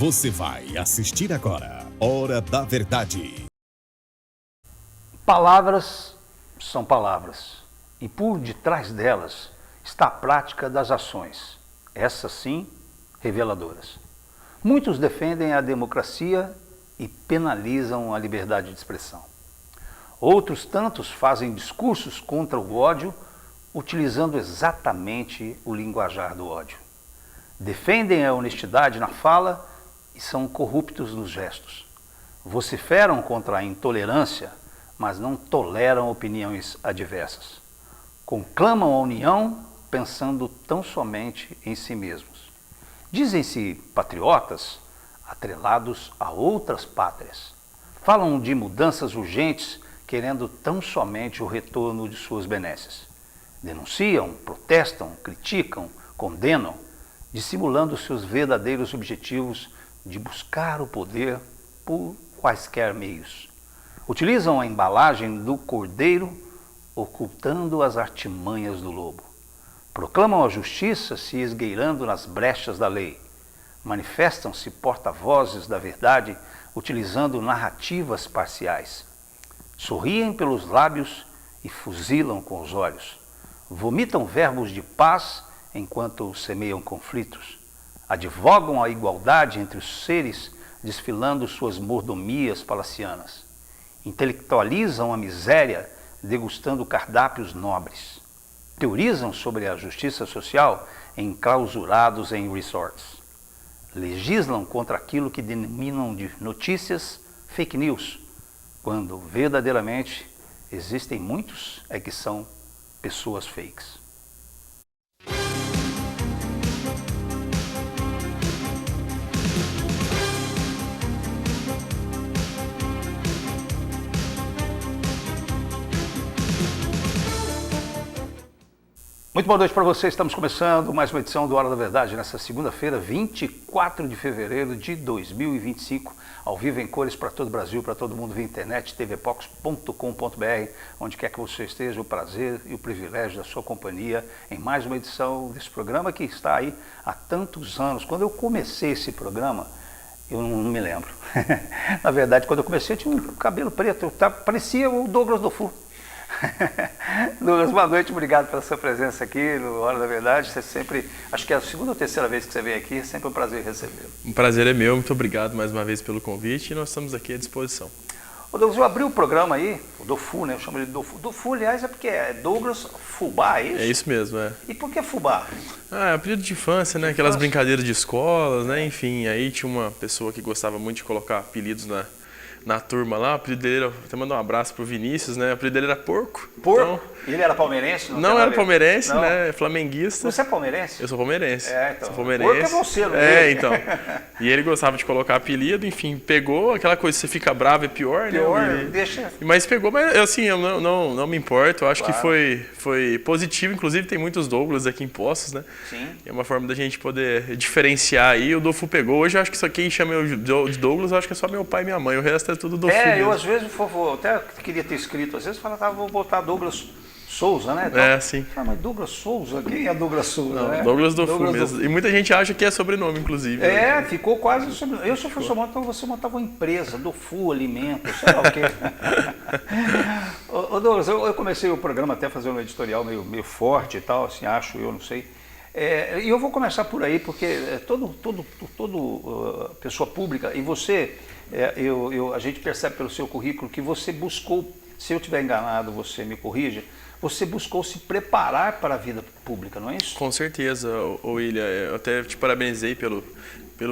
Você vai assistir agora Hora da Verdade. Palavras são palavras, e por detrás delas está a prática das ações, essas sim reveladoras. Muitos defendem a democracia e penalizam a liberdade de expressão. Outros tantos fazem discursos contra o ódio, utilizando exatamente o linguajar do ódio. Defendem a honestidade na fala e são corruptos nos gestos. Vociferam contra a intolerância, mas não toleram opiniões adversas. Conclamam a união pensando tão somente em si mesmos. Dizem-se patriotas, atrelados a outras pátrias. Falam de mudanças urgentes, querendo tão somente o retorno de suas benesses. Denunciam, protestam, criticam, condenam, dissimulando seus verdadeiros objetivos de buscar o poder por quaisquer meios. Utilizam a embalagem do cordeiro, ocultando as artimanhas do lobo. Proclamam a justiça, se esgueirando nas brechas da lei. Manifestam-se porta-vozes da verdade, utilizando narrativas parciais. Sorriem pelos lábios e fuzilam com os olhos. Vomitam verbos de paz enquanto semeiam conflitos. Advogam a igualdade entre os seres, desfilando suas mordomias palacianas. Intelectualizam a miséria, degustando cardápios nobres. Teorizam sobre a justiça social, enclausurados em resorts. Legislam contra aquilo que denominam de notícias fake news, quando verdadeiramente existem muitos que são pessoas fakes. Muito boa noite para você, estamos começando mais uma edição do Hora da Verdade nessa segunda-feira, 24 de fevereiro de 2025, ao vivo em cores para todo o Brasil, para todo mundo via internet, tvpox.com.br, onde quer que você esteja, o prazer e o privilégio da sua companhia em mais uma edição desse programa que está aí há tantos anos. Quando eu comecei esse programa, eu não me lembro. Na verdade, quando eu comecei, eu tinha um cabelo preto, parecia o Douglas Dofu. Douglas, boa noite, obrigado pela sua presença aqui no Hora da Verdade. Você sempre, acho que é a segunda ou terceira vez que você vem aqui, é sempre um prazer recebê-lo. Um prazer é meu, muito obrigado mais uma vez pelo convite e nós estamos aqui à disposição. Ô Douglas, eu abri o programa aí, o Dofu, né? Eu chamo ele de Dofu. Dofu, aliás, é porque é Douglas Fubá, é isso? É isso mesmo, é. E por que Fubá? É apelido de infância, né? Aquelas brincadeiras de escolas, né? Enfim, aí tinha uma pessoa que gostava muito de colocar apelidos na turma lá, o apelido dele era, até mandar um abraço pro Vinícius, né? O apelido dele era Porco. Porco? Então, ele era palmeirense? Não era palmeirense, não. Né? Flamenguista. Você é palmeirense? Eu sou palmeirense. Então. Sou palmeirense. Porco é você, não é? Então. E ele gostava de colocar apelido, enfim, pegou aquela coisa, você fica bravo é pior, né? Deixa. Mas pegou, mas assim, eu não me importo, eu acho que foi positivo, inclusive tem muitos Douglas aqui em Poços, né? Sim. É uma forma da gente poder diferenciar aí, o Dofu pegou. Hoje eu acho que só quem chama eu de Douglas, eu acho que é só meu pai e minha mãe, o resto é tudo Dofu mesmo. Eu às vezes até queria ter escrito, às vezes falava, vou botar Douglas Souza, né? Então, sim. Mas Douglas Souza? Quem é Douglas Souza? Não, né? Douglas Dofu mesmo. E muita gente acha que é sobrenome, inclusive. Né? Ficou quase sobrenome. Eu, se eu fosse então você montava uma empresa, Dofu Alimentos, sei lá o quê. Ô Douglas, eu comecei o programa até fazendo um editorial meio forte e tal, assim, acho, eu não sei. E eu vou começar por aí, porque todo pessoa pública, e você, a gente percebe pelo seu currículo que você buscou, se eu estiver enganado, você me corrija, você buscou se preparar para a vida pública, não é isso? Com certeza, William. Eu até te parabenizei pelo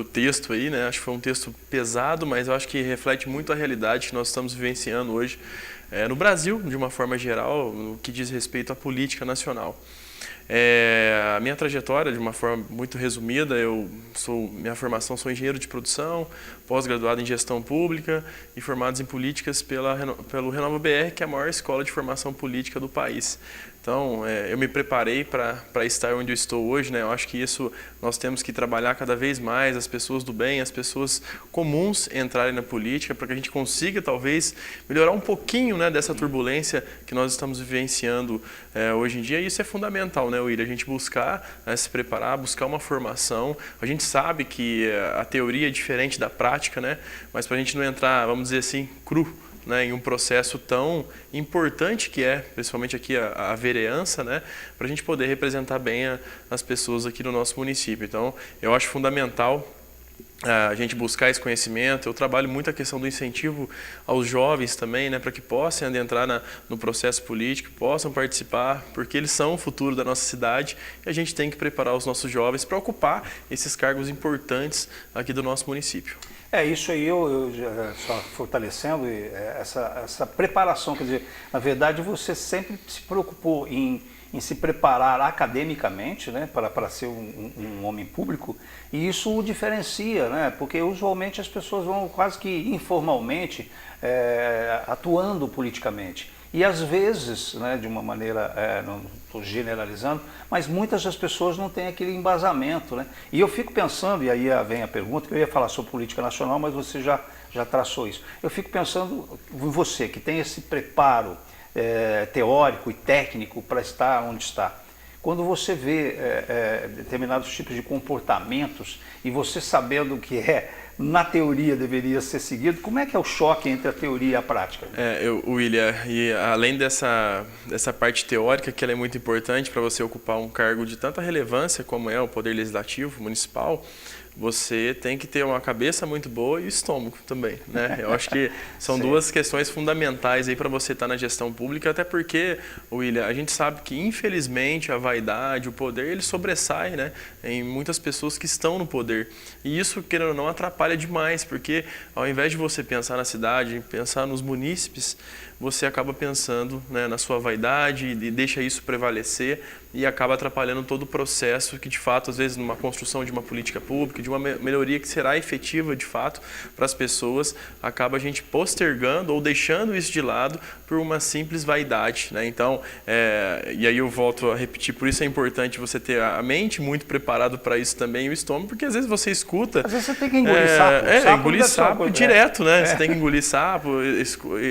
texto aí, né? Acho que foi um texto pesado, mas eu acho que reflete muito a realidade que nós estamos vivenciando hoje no Brasil, de uma forma geral, no que diz respeito à política nacional. A minha trajetória, de uma forma muito resumida, minha formação, sou engenheiro de produção, pós-graduado em gestão pública e formado em políticas pelo Renova BR, que é a maior escola de formação política do país. Então, eu me preparei para estar onde eu estou hoje, né? Eu acho que isso nós temos que trabalhar cada vez mais, as pessoas do bem, as pessoas comuns entrarem na política, para que a gente consiga, talvez, melhorar um pouquinho, né, dessa turbulência que nós estamos vivenciando hoje em dia. E isso é fundamental, né, William? A gente buscar se preparar, buscar uma formação. A gente sabe que a teoria é diferente da prática, né? Mas para a gente não entrar, vamos dizer assim, cru, né, em um processo tão importante que é, principalmente aqui a vereança, né, para a gente poder representar bem as pessoas aqui no nosso município. Então, eu acho fundamental a gente buscar esse conhecimento. Eu trabalho muito a questão do incentivo aos jovens também, né, para que possam adentrar no processo político, possam participar, porque eles são o futuro da nossa cidade e a gente tem que preparar os nossos jovens para ocupar esses cargos importantes aqui do nosso município. Isso aí eu já só fortalecendo essa preparação, quer dizer, na verdade você sempre se preocupou em se preparar academicamente, né, para ser um homem público, e isso o diferencia, né, porque usualmente as pessoas vão quase que informalmente atuando politicamente. E às vezes, né, de uma maneira, não estou generalizando, mas muitas das pessoas não têm aquele embasamento, né? E eu fico pensando, e aí vem a pergunta, que eu ia falar sobre política nacional, mas você já traçou isso. Eu fico pensando em você, que tem esse preparo teórico e técnico para estar onde está. Quando você vê determinados tipos de comportamentos e você sabendo o que na teoria deveria ser seguido, como é que é o choque entre a teoria e a prática? William, e além dessa parte teórica, que ela é muito importante para você ocupar um cargo de tanta relevância como é o Poder Legislativo Municipal, você tem que ter uma cabeça muito boa e estômago também, né? Eu acho que são duas questões fundamentais aí para você estar na gestão pública, até porque, William, a gente sabe que infelizmente a vaidade, o poder, ele sobressai, né, em muitas pessoas que estão no poder. E isso, querendo ou não, atrapalha demais, porque ao invés de você pensar na cidade, pensar nos munícipes, você acaba pensando, né, na sua vaidade e deixa isso prevalecer e acaba atrapalhando todo o processo que, de fato, às vezes, numa construção de uma política pública, de uma melhoria que será efetiva, de fato, para as pessoas, acaba a gente postergando ou deixando isso de lado por uma simples vaidade, né? Então, e aí eu volto a repetir, por isso é importante você ter a mente muito preparada para isso também, e o estômago, porque às vezes você escuta... Às vezes você tem que engolir sapo. Engolir sapo direto, né? Você tem que engolir sapo,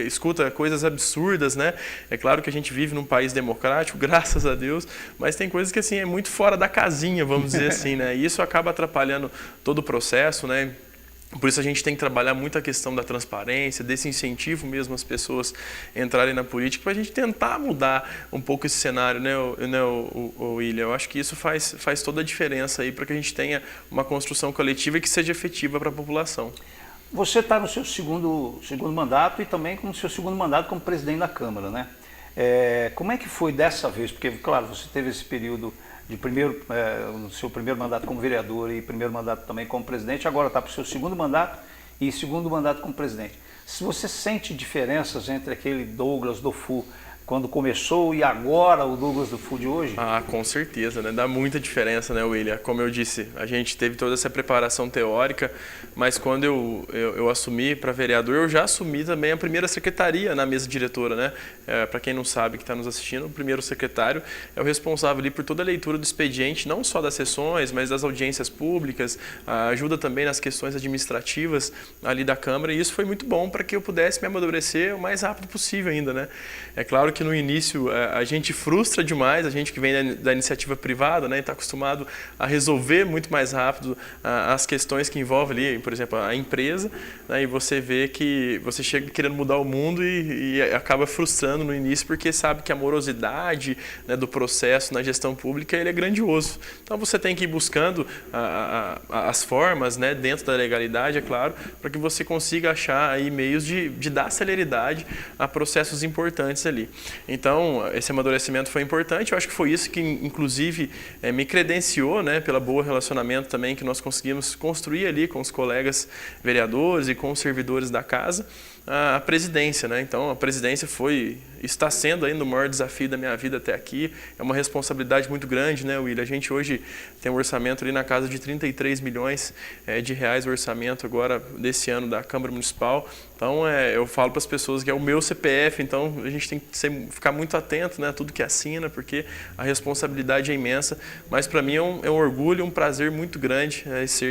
escuta coisas absurdas, né? É claro que a gente vive num país democrático, graças a Deus, mas tem coisas que, assim, é muito fora da casinha, vamos dizer assim, né? E isso acaba atrapalhando todo o processo, né? Por isso a gente tem que trabalhar muito a questão da transparência, desse incentivo mesmo às pessoas entrarem na política, para a gente tentar mudar um pouco esse cenário, né, William? Eu acho que isso faz toda a diferença aí para que a gente tenha uma construção coletiva que seja efetiva para a população. Você está no seu segundo mandato e também com o seu segundo mandato como presidente da Câmara, né? Como é que foi dessa vez? Porque, claro, você teve esse período de no seu primeiro mandato como vereador e primeiro mandato também como presidente, agora está para o seu segundo mandato e segundo mandato como presidente. Se você sente diferenças entre aquele Douglas Dufour quando começou e agora o Douglas Dufour de hoje? Com certeza, né? Dá muita diferença, né, William? Como eu disse, a gente teve toda essa preparação teórica, mas quando eu assumi para vereador, eu já assumi também a primeira secretaria na mesa diretora, né? Para quem não sabe, que está nos assistindo, o primeiro secretário é o responsável ali por toda a leitura do expediente, não só das sessões, mas das audiências públicas, ajuda também nas questões administrativas ali da Câmara, e isso foi muito bom para que eu pudesse me amadurecer o mais rápido possível ainda, né? É claro que no início a gente frustra demais, a gente que vem da iniciativa privada, né, está acostumado a resolver muito mais rápido as questões que envolvem ali, por exemplo, a empresa, né, e você vê que você chega querendo mudar o mundo e acaba frustrando no início porque sabe que a morosidade, né, do processo na gestão pública ele é grandioso. Então você tem que ir buscando as formas, né, dentro da legalidade, é claro, para que você consiga achar aí meios de dar celeridade a processos importantes ali. Então, esse amadurecimento foi importante, eu acho que foi isso que, inclusive, me credenciou, né, pelo bom relacionamento também que nós conseguimos construir ali com os colegas vereadores e com os servidores da casa. a presidência, né? Então a presidência está sendo ainda o maior desafio da minha vida até aqui. É uma responsabilidade muito grande, né, William? A gente hoje tem um orçamento ali na casa de 33 milhões de reais, o orçamento agora desse ano da Câmara Municipal. Então eu falo para as pessoas que é o meu CPF, então a gente tem que ficar muito atento, né, a tudo que assina, porque a responsabilidade é imensa. Mas para mim é um orgulho, um prazer muito grande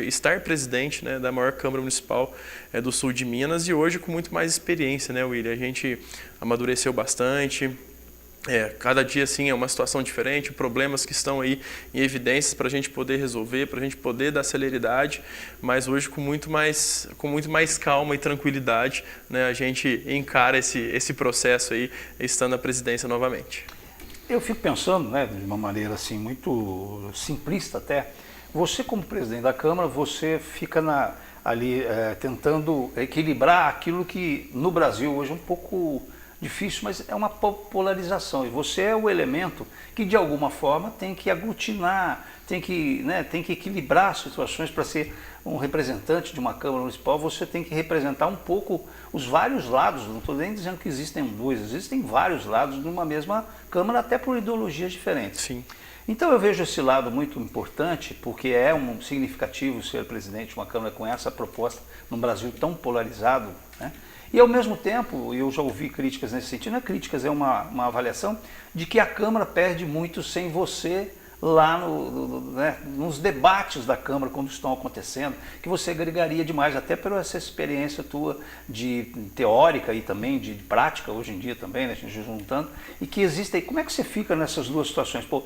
estar presidente, né, da maior Câmara Municipal do sul de Minas, e hoje com muito mais experiência, né, William? A gente amadureceu bastante. Cada dia assim é uma situação diferente, problemas que estão aí em evidências para a gente poder resolver, para a gente poder dar celeridade, mas hoje com muito mais calma e tranquilidade, né, a gente encara esse processo aí, estando na presidência novamente. Eu fico pensando, né, de uma maneira assim muito simplista até, você como presidente da Câmara, você fica ali tentando equilibrar aquilo que no Brasil hoje é um pouco difícil, mas é uma polarização, e você é o elemento que de alguma forma tem que aglutinar, tem que equilibrar as situações. Para ser um representante de uma Câmara Municipal, você tem que representar um pouco os vários lados. Não estou nem dizendo que existem dois, existem vários lados numa mesma Câmara, até por ideologias diferentes. Sim. Então eu vejo esse lado muito importante, porque é um significativo ser presidente de uma Câmara com essa proposta num Brasil tão polarizado, né? E ao mesmo tempo, eu já ouvi críticas nesse sentido, não é críticas, é uma avaliação de que a Câmara perde muito sem você lá nos debates da Câmara, quando estão acontecendo, que você agregaria demais, até pela essa experiência tua de teórica e também de prática, hoje em dia também, né, a gente juntando, e que existe aí. Como é que você fica nessas duas situações? Pô,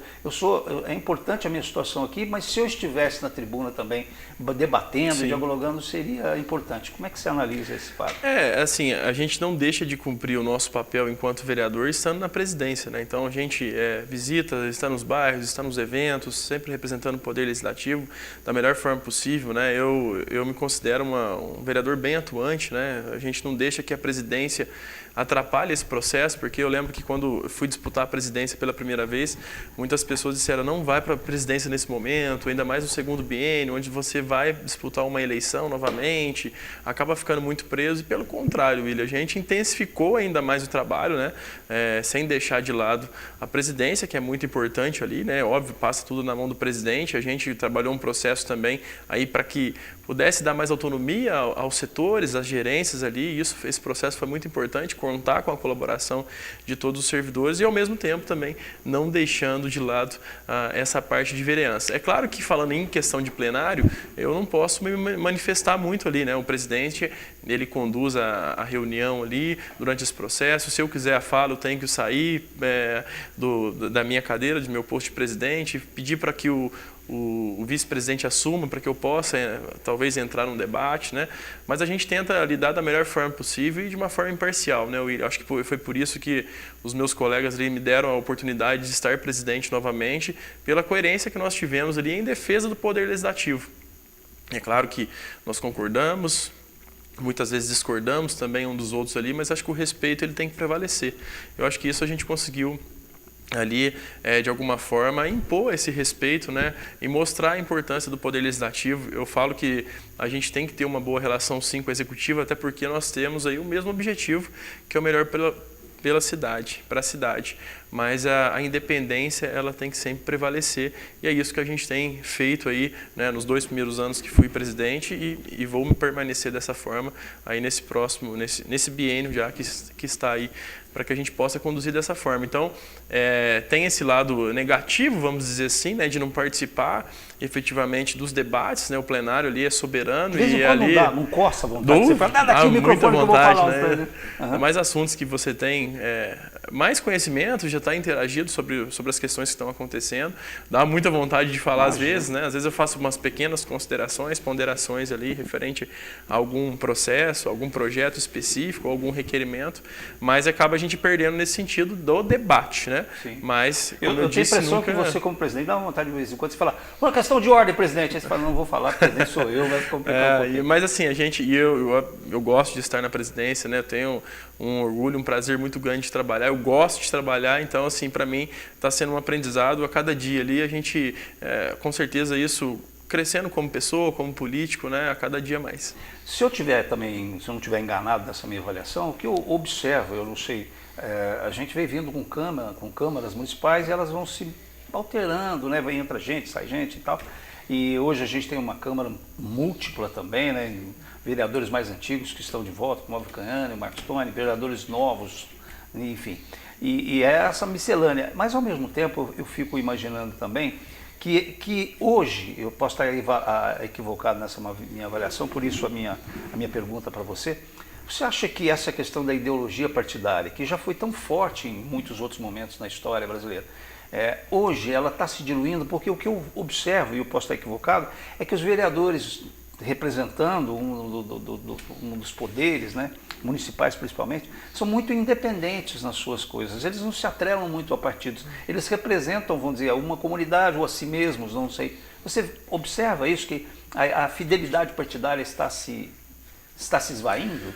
é importante a minha situação aqui, mas se eu estivesse na tribuna também debatendo, Sim, dialogando, seria importante. Como é que você analisa esse fato? Assim, a gente não deixa de cumprir o nosso papel enquanto vereador estando na presidência, né? Então a gente visita, está nos bairros, está nos eventos, sempre representando o Poder Legislativo da melhor forma possível, né? Eu me considero um vereador bem atuante, né? A gente não deixa que a presidência atrapalhe esse processo, porque eu lembro que quando fui disputar a presidência pela primeira vez, muitas pessoas disseram: não vai para a presidência nesse momento, ainda mais no segundo biênio, onde você vai disputar uma eleição novamente, acaba ficando muito preso. E pelo contrário, William, a gente intensificou ainda mais o trabalho, né? Sem deixar de lado a presidência, que é muito importante ali, né? Óbvio, passa tudo na mão do presidente. A gente trabalhou um processo também aí para que pudesse dar mais autonomia aos setores, às gerências ali. Esse processo foi muito importante, contar com a colaboração de todos os servidores e, ao mesmo tempo, também não deixando de lado essa parte de vereança. É claro que, falando em questão de plenário, eu não posso me manifestar muito ali, né? O presidente, ele conduz a reunião ali durante esse processo. Se eu quiser a fala, eu tenho que sair da minha cadeira, do meu posto de presidente, pedir para que o vice-presidente assuma, para que eu possa talvez entrar num debate, né? Mas a gente tenta lidar da melhor forma possível e de uma forma imparcial, né? Eu acho que foi por isso que os meus colegas ali me deram a oportunidade de estar presidente novamente, pela coerência que nós tivemos ali em defesa do Poder Legislativo. É claro que nós concordamos, muitas vezes discordamos também um dos outros ali, mas acho que o respeito ele tem que prevalecer. Eu acho que isso a gente conseguiu ali, de alguma forma, impor esse respeito, né, e mostrar a importância do Poder Legislativo. Eu falo que a gente tem que ter uma boa relação, sim, com o Executivo, até porque nós temos aí o mesmo objetivo, que é o melhor pela cidade, para a cidade. Mas a independência, ela tem que sempre prevalecer, e é isso que a gente tem feito aí, né, nos 2 primeiros anos que fui presidente, e vou me permanecer dessa forma aí nesse biênio já que está aí, para que a gente possa conduzir dessa forma. Então, tem esse lado negativo, vamos dizer assim, né, de não participar efetivamente dos debates, né? O plenário ali é soberano e ali não coça a vontade. Você fala, daqui o microfone muita vontade, que eu vou falar. né? Mais assuntos que você tem, mais conhecimento, já está interagido sobre as questões que estão acontecendo. Dá muita vontade de falar às vezes, né? Às vezes eu faço umas pequenas considerações, ponderações ali referente a algum processo, algum projeto específico, algum requerimento, mas acaba a gente perdendo nesse sentido do debate, né? Sim. Mas, eu tenho a impressão que você, como presidente, dá uma vontade de vez em quando você fala, uma questão de ordem, presidente. Aí você fala, não vou falar, presidente sou eu, vai complicar um pouquinho. Mas assim, eu gosto de estar na presidência, né? Eu tenho um orgulho, um prazer muito grande de trabalhar. Eu gosto de trabalhar, então assim, para mim está sendo um aprendizado a cada dia ali. A gente, com certeza isso crescendo como pessoa, como político, né, a cada dia mais. Se eu não tiver enganado nessa minha avaliação, o que eu observo, eu não sei, a gente vem vindo com câmaras municipais e elas vão se alterando, né, entra gente, sai gente e tal. E hoje a gente tem uma Câmara múltipla também, né, vereadores mais antigos que estão de volta, como o Canhane, o Marcos Tony, vereadores novos, enfim. E é essa miscelânea. Mas, ao mesmo tempo, eu fico imaginando também que hoje, eu posso estar equivocado nessa minha avaliação, por isso a minha pergunta para você, você acha que essa questão da ideologia partidária, que já foi tão forte em muitos outros momentos na história brasileira, hoje ela está se diluindo, porque o que eu observo, e eu posso estar equivocado, é que os vereadores representando um dos poderes, né, municipais principalmente, são muito independentes nas suas coisas, eles não se atrelam muito a partidos, eles representam, vamos dizer, uma comunidade ou a si mesmos, não sei. Você observa isso, que a fidelidade partidária está se esvaindo?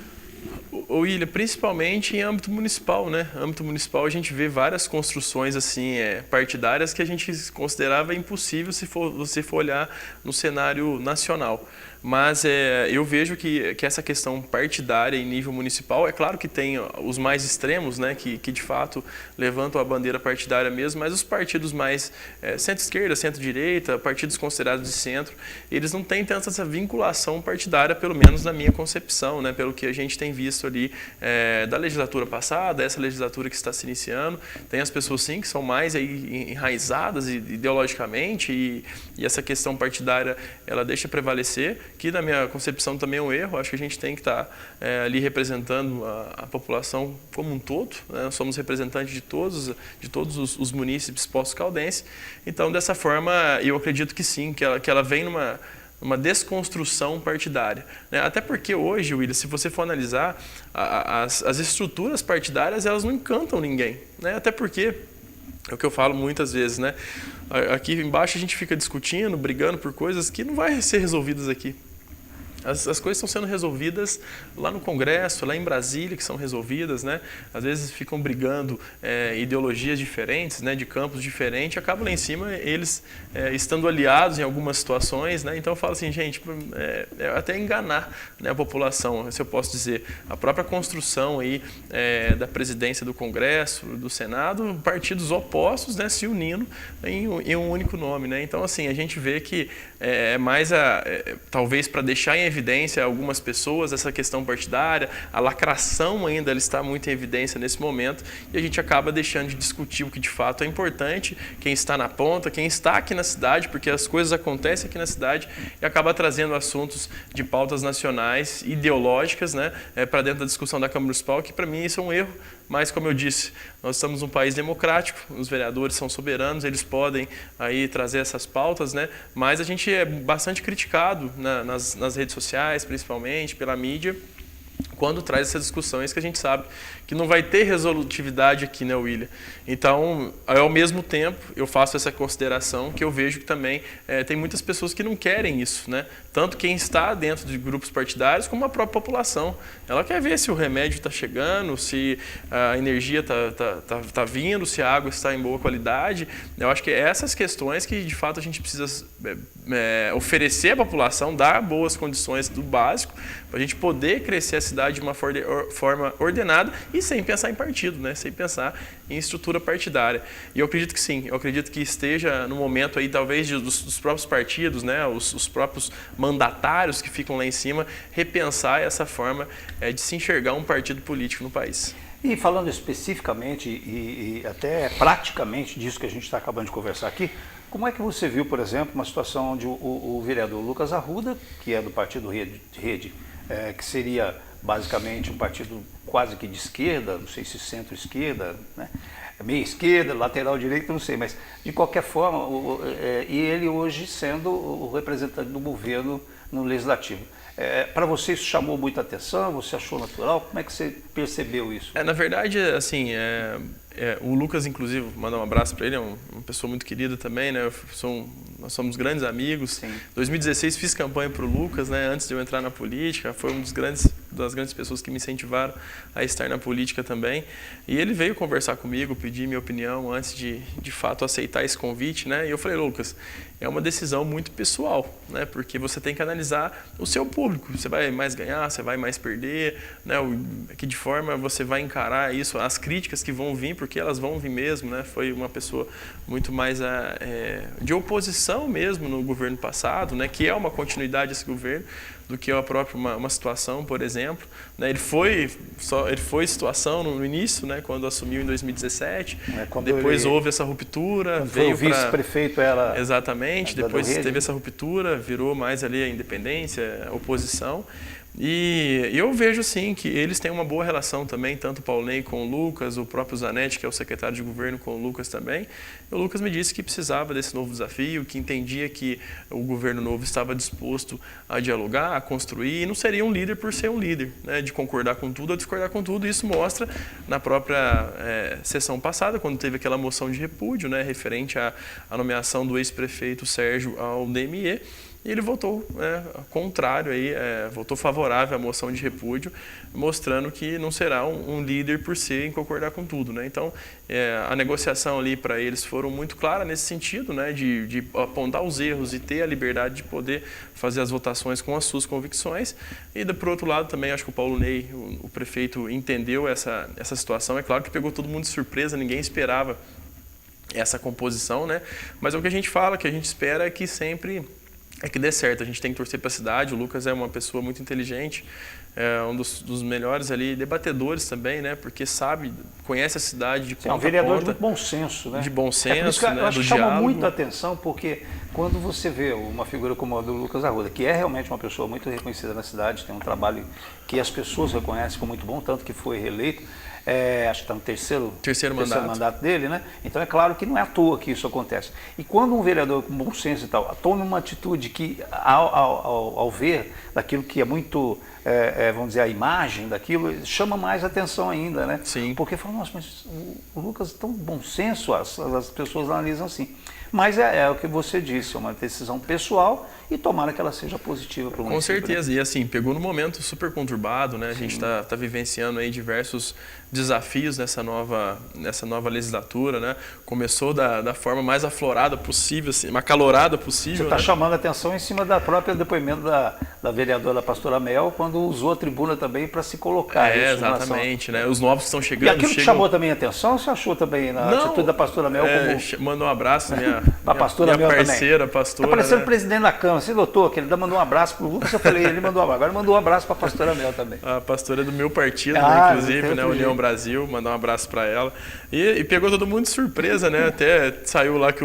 William, principalmente em âmbito municipal, né? Âmbito municipal a gente vê várias construções assim partidárias que a gente considerava impossível se você for olhar no cenário nacional. Mas eu vejo que essa questão partidária em nível municipal, é claro que tem os mais extremos, né, que de fato levantam a bandeira partidária mesmo, mas os partidos mais centro-esquerda, centro-direita, partidos considerados de centro, eles não têm tanta essa vinculação partidária, pelo menos na minha concepção, né, pelo que a gente tem visto ali da legislatura passada, essa legislatura que está se iniciando. Tem as pessoas sim que são mais aí enraizadas ideologicamente e essa questão partidária ela deixa prevalecer, que na minha concepção também é um erro. Acho que a gente tem que estar ali representando a população como um todo, né? Nós somos representantes de todos os munícipes poços-caldenses. Então, dessa forma, eu acredito que sim, que ela vem numa desconstrução partidária, né? Até porque hoje, William, se você for analisar, as estruturas partidárias elas não encantam ninguém, né? Até porque é o que eu falo muitas vezes, né? Aqui embaixo a gente fica discutindo, brigando por coisas que não vai ser resolvidas aqui. As coisas estão sendo resolvidas lá no Congresso, lá em Brasília, que são resolvidas, né? Às vezes ficam brigando ideologias diferentes, né? De campos diferentes, acabam lá em cima eles estando aliados em algumas situações, né? Então eu falo assim, gente, até enganar, né, a população, se eu posso dizer, a própria construção aí da presidência do Congresso, do Senado, partidos opostos, né, se unindo em um único nome, né? Então assim, a gente vê que é mais talvez para deixar em evidência algumas pessoas essa questão partidária, a lacração ainda ela está muito em evidência nesse momento e a gente acaba deixando de discutir o que de fato é importante, quem está na ponta, quem está aqui na cidade, porque as coisas acontecem aqui na cidade e acaba trazendo assuntos de pautas nacionais, ideológicas, né, para dentro da discussão da Câmara Municipal, que para mim isso é um erro. Mas, como eu disse, nós estamos num país democrático, os vereadores são soberanos, eles podem aí trazer essas pautas, né? Mas a gente é bastante criticado nas redes sociais, principalmente, pela mídia, quando traz essas discussões que a gente sabe que não vai ter resolutividade aqui, né, William? Então, ao mesmo tempo, eu faço essa consideração que eu vejo que também tem muitas pessoas que não querem isso, né? Tanto quem está dentro de grupos partidários como a própria população. Ela quer ver se o remédio está chegando, se a energia está vindo, se a água está em boa qualidade. Eu acho que essas questões que, de fato, a gente precisa oferecer à população, dar boas condições do básico, para a gente poder crescer a cidade de uma forma ordenada e sem pensar em partido, né? Sem pensar em estrutura partidária. E eu acredito que sim, eu acredito que esteja no momento aí, talvez, dos próprios partidos, né? Os próprios mandatários que ficam lá em cima, repensar essa forma de se enxergar um partido político no país. E falando especificamente e até praticamente disso que a gente está acabando de conversar aqui, como é que você viu, por exemplo, uma situação onde o vereador Lucas Arruda, que é do partido Rede, que seria basicamente um partido quase que de esquerda, não sei se centro-esquerda, né? Meia esquerda, lateral direito, não sei, mas de qualquer forma, e ele hoje sendo o representante do governo no Legislativo. Para você isso chamou muita atenção? Você achou natural? Como é que você percebeu isso? Na verdade, assim, o Lucas, inclusive, mandar um abraço para ele, é uma pessoa muito querida também, né? Nós somos grandes amigos. Em 2016 fiz campanha para o Lucas, né? Antes de eu entrar na política, foi um dos grandes das grandes pessoas que me incentivaram a estar na política também. E ele veio conversar comigo, pedir minha opinião antes de fato aceitar esse convite, né? E eu falei, Lucas, é uma decisão muito pessoal, né? Porque você tem que analisar o seu público. Você vai mais ganhar, você vai mais perder, né? Que de forma você vai encarar isso, as críticas que vão vir, porque elas vão vir mesmo, né? Foi uma pessoa muito mais de oposição mesmo no governo passado, né? Que é uma continuidade desse governo, do que a própria uma situação, por exemplo, né? Ele foi situação no início, né? Quando assumiu em 2017, depois houve essa ruptura, veio foi o vice-prefeito, ela exatamente, depois teve essa ruptura, virou mais ali a independência, a oposição. E eu vejo sim que eles têm uma boa relação também, tanto o Paulo Ney com o Lucas, o próprio Zanetti, que é o secretário de governo, com o Lucas também. E o Lucas me disse que precisava desse novo desafio, que entendia que o governo novo estava disposto a dialogar, a construir, e não seria um líder por ser um líder, né, de concordar com tudo ou discordar com tudo. Isso mostra na própria sessão passada, quando teve aquela moção de repúdio, né, referente à nomeação do ex-prefeito Sérgio ao DME. E ele votou contrário, votou favorável à moção de repúdio, mostrando que não será um líder por ser em concordar com tudo, né? Então, a negociação ali para eles foram muito clara nesse sentido, né? De apontar os erros e ter a liberdade de poder fazer as votações com as suas convicções. E, por outro lado, também acho que o Paulo Ney, o prefeito, entendeu essa situação. É claro que pegou todo mundo de surpresa, ninguém esperava essa composição, né? Mas o que a gente fala, que a gente espera é que sempre... que dê certo, a gente tem que torcer para a cidade. O Lucas é uma pessoa muito inteligente, é um dos melhores ali debatedores também, né? Porque conhece a cidade de ponta a ponta. É um vereador de muito bom senso, né? De bom senso, né? Eu acho que chama diálogo. muita atenção, porque quando você vê uma figura como a do Lucas Arruda, que é realmente uma pessoa muito reconhecida na cidade, tem um trabalho que as pessoas reconhecem como muito bom, tanto que foi reeleito, acho que está no terceiro mandato dele, né? Então é claro que não é à toa que isso acontece. E quando um vereador com bom senso e tal toma uma atitude que, ao ver daquilo que é muito, vamos dizer, a imagem daquilo, chama mais atenção ainda, né? Sim. Porque fala, nossa, mas o Lucas é tão bom senso, as pessoas analisam assim. Mas é o que você disse, é uma decisão pessoal e tomara que ela seja positiva para o município. Com certeza, e assim, pegou num momento super conturbado, né? A gente está vivenciando aí diversos desafios nessa nova legislatura, né? Começou da forma mais aflorada possível, assim, mais acalorada possível. Você está chamando a atenção em cima da própria depoimento da vereadora Pastora Mel, quando usou a tribuna também para se colocar. Exatamente, né? Os novos que estão chegando. E aquilo que chamou também a atenção, você achou também na atitude da Pastora Mel? Mandou um abraço, minha parceira, pastora. Está parecendo né? o presidente da Câmara. Você notou que ele mandou um abraço para o Lucas, eu falei, ele mandou um abraço. Agora mandou um abraço para a Pastora Mel também. A pastora é do meu partido, inclusive, né? União Brasil, mandar um abraço para ela. E pegou todo mundo de surpresa, né? Até saiu lá que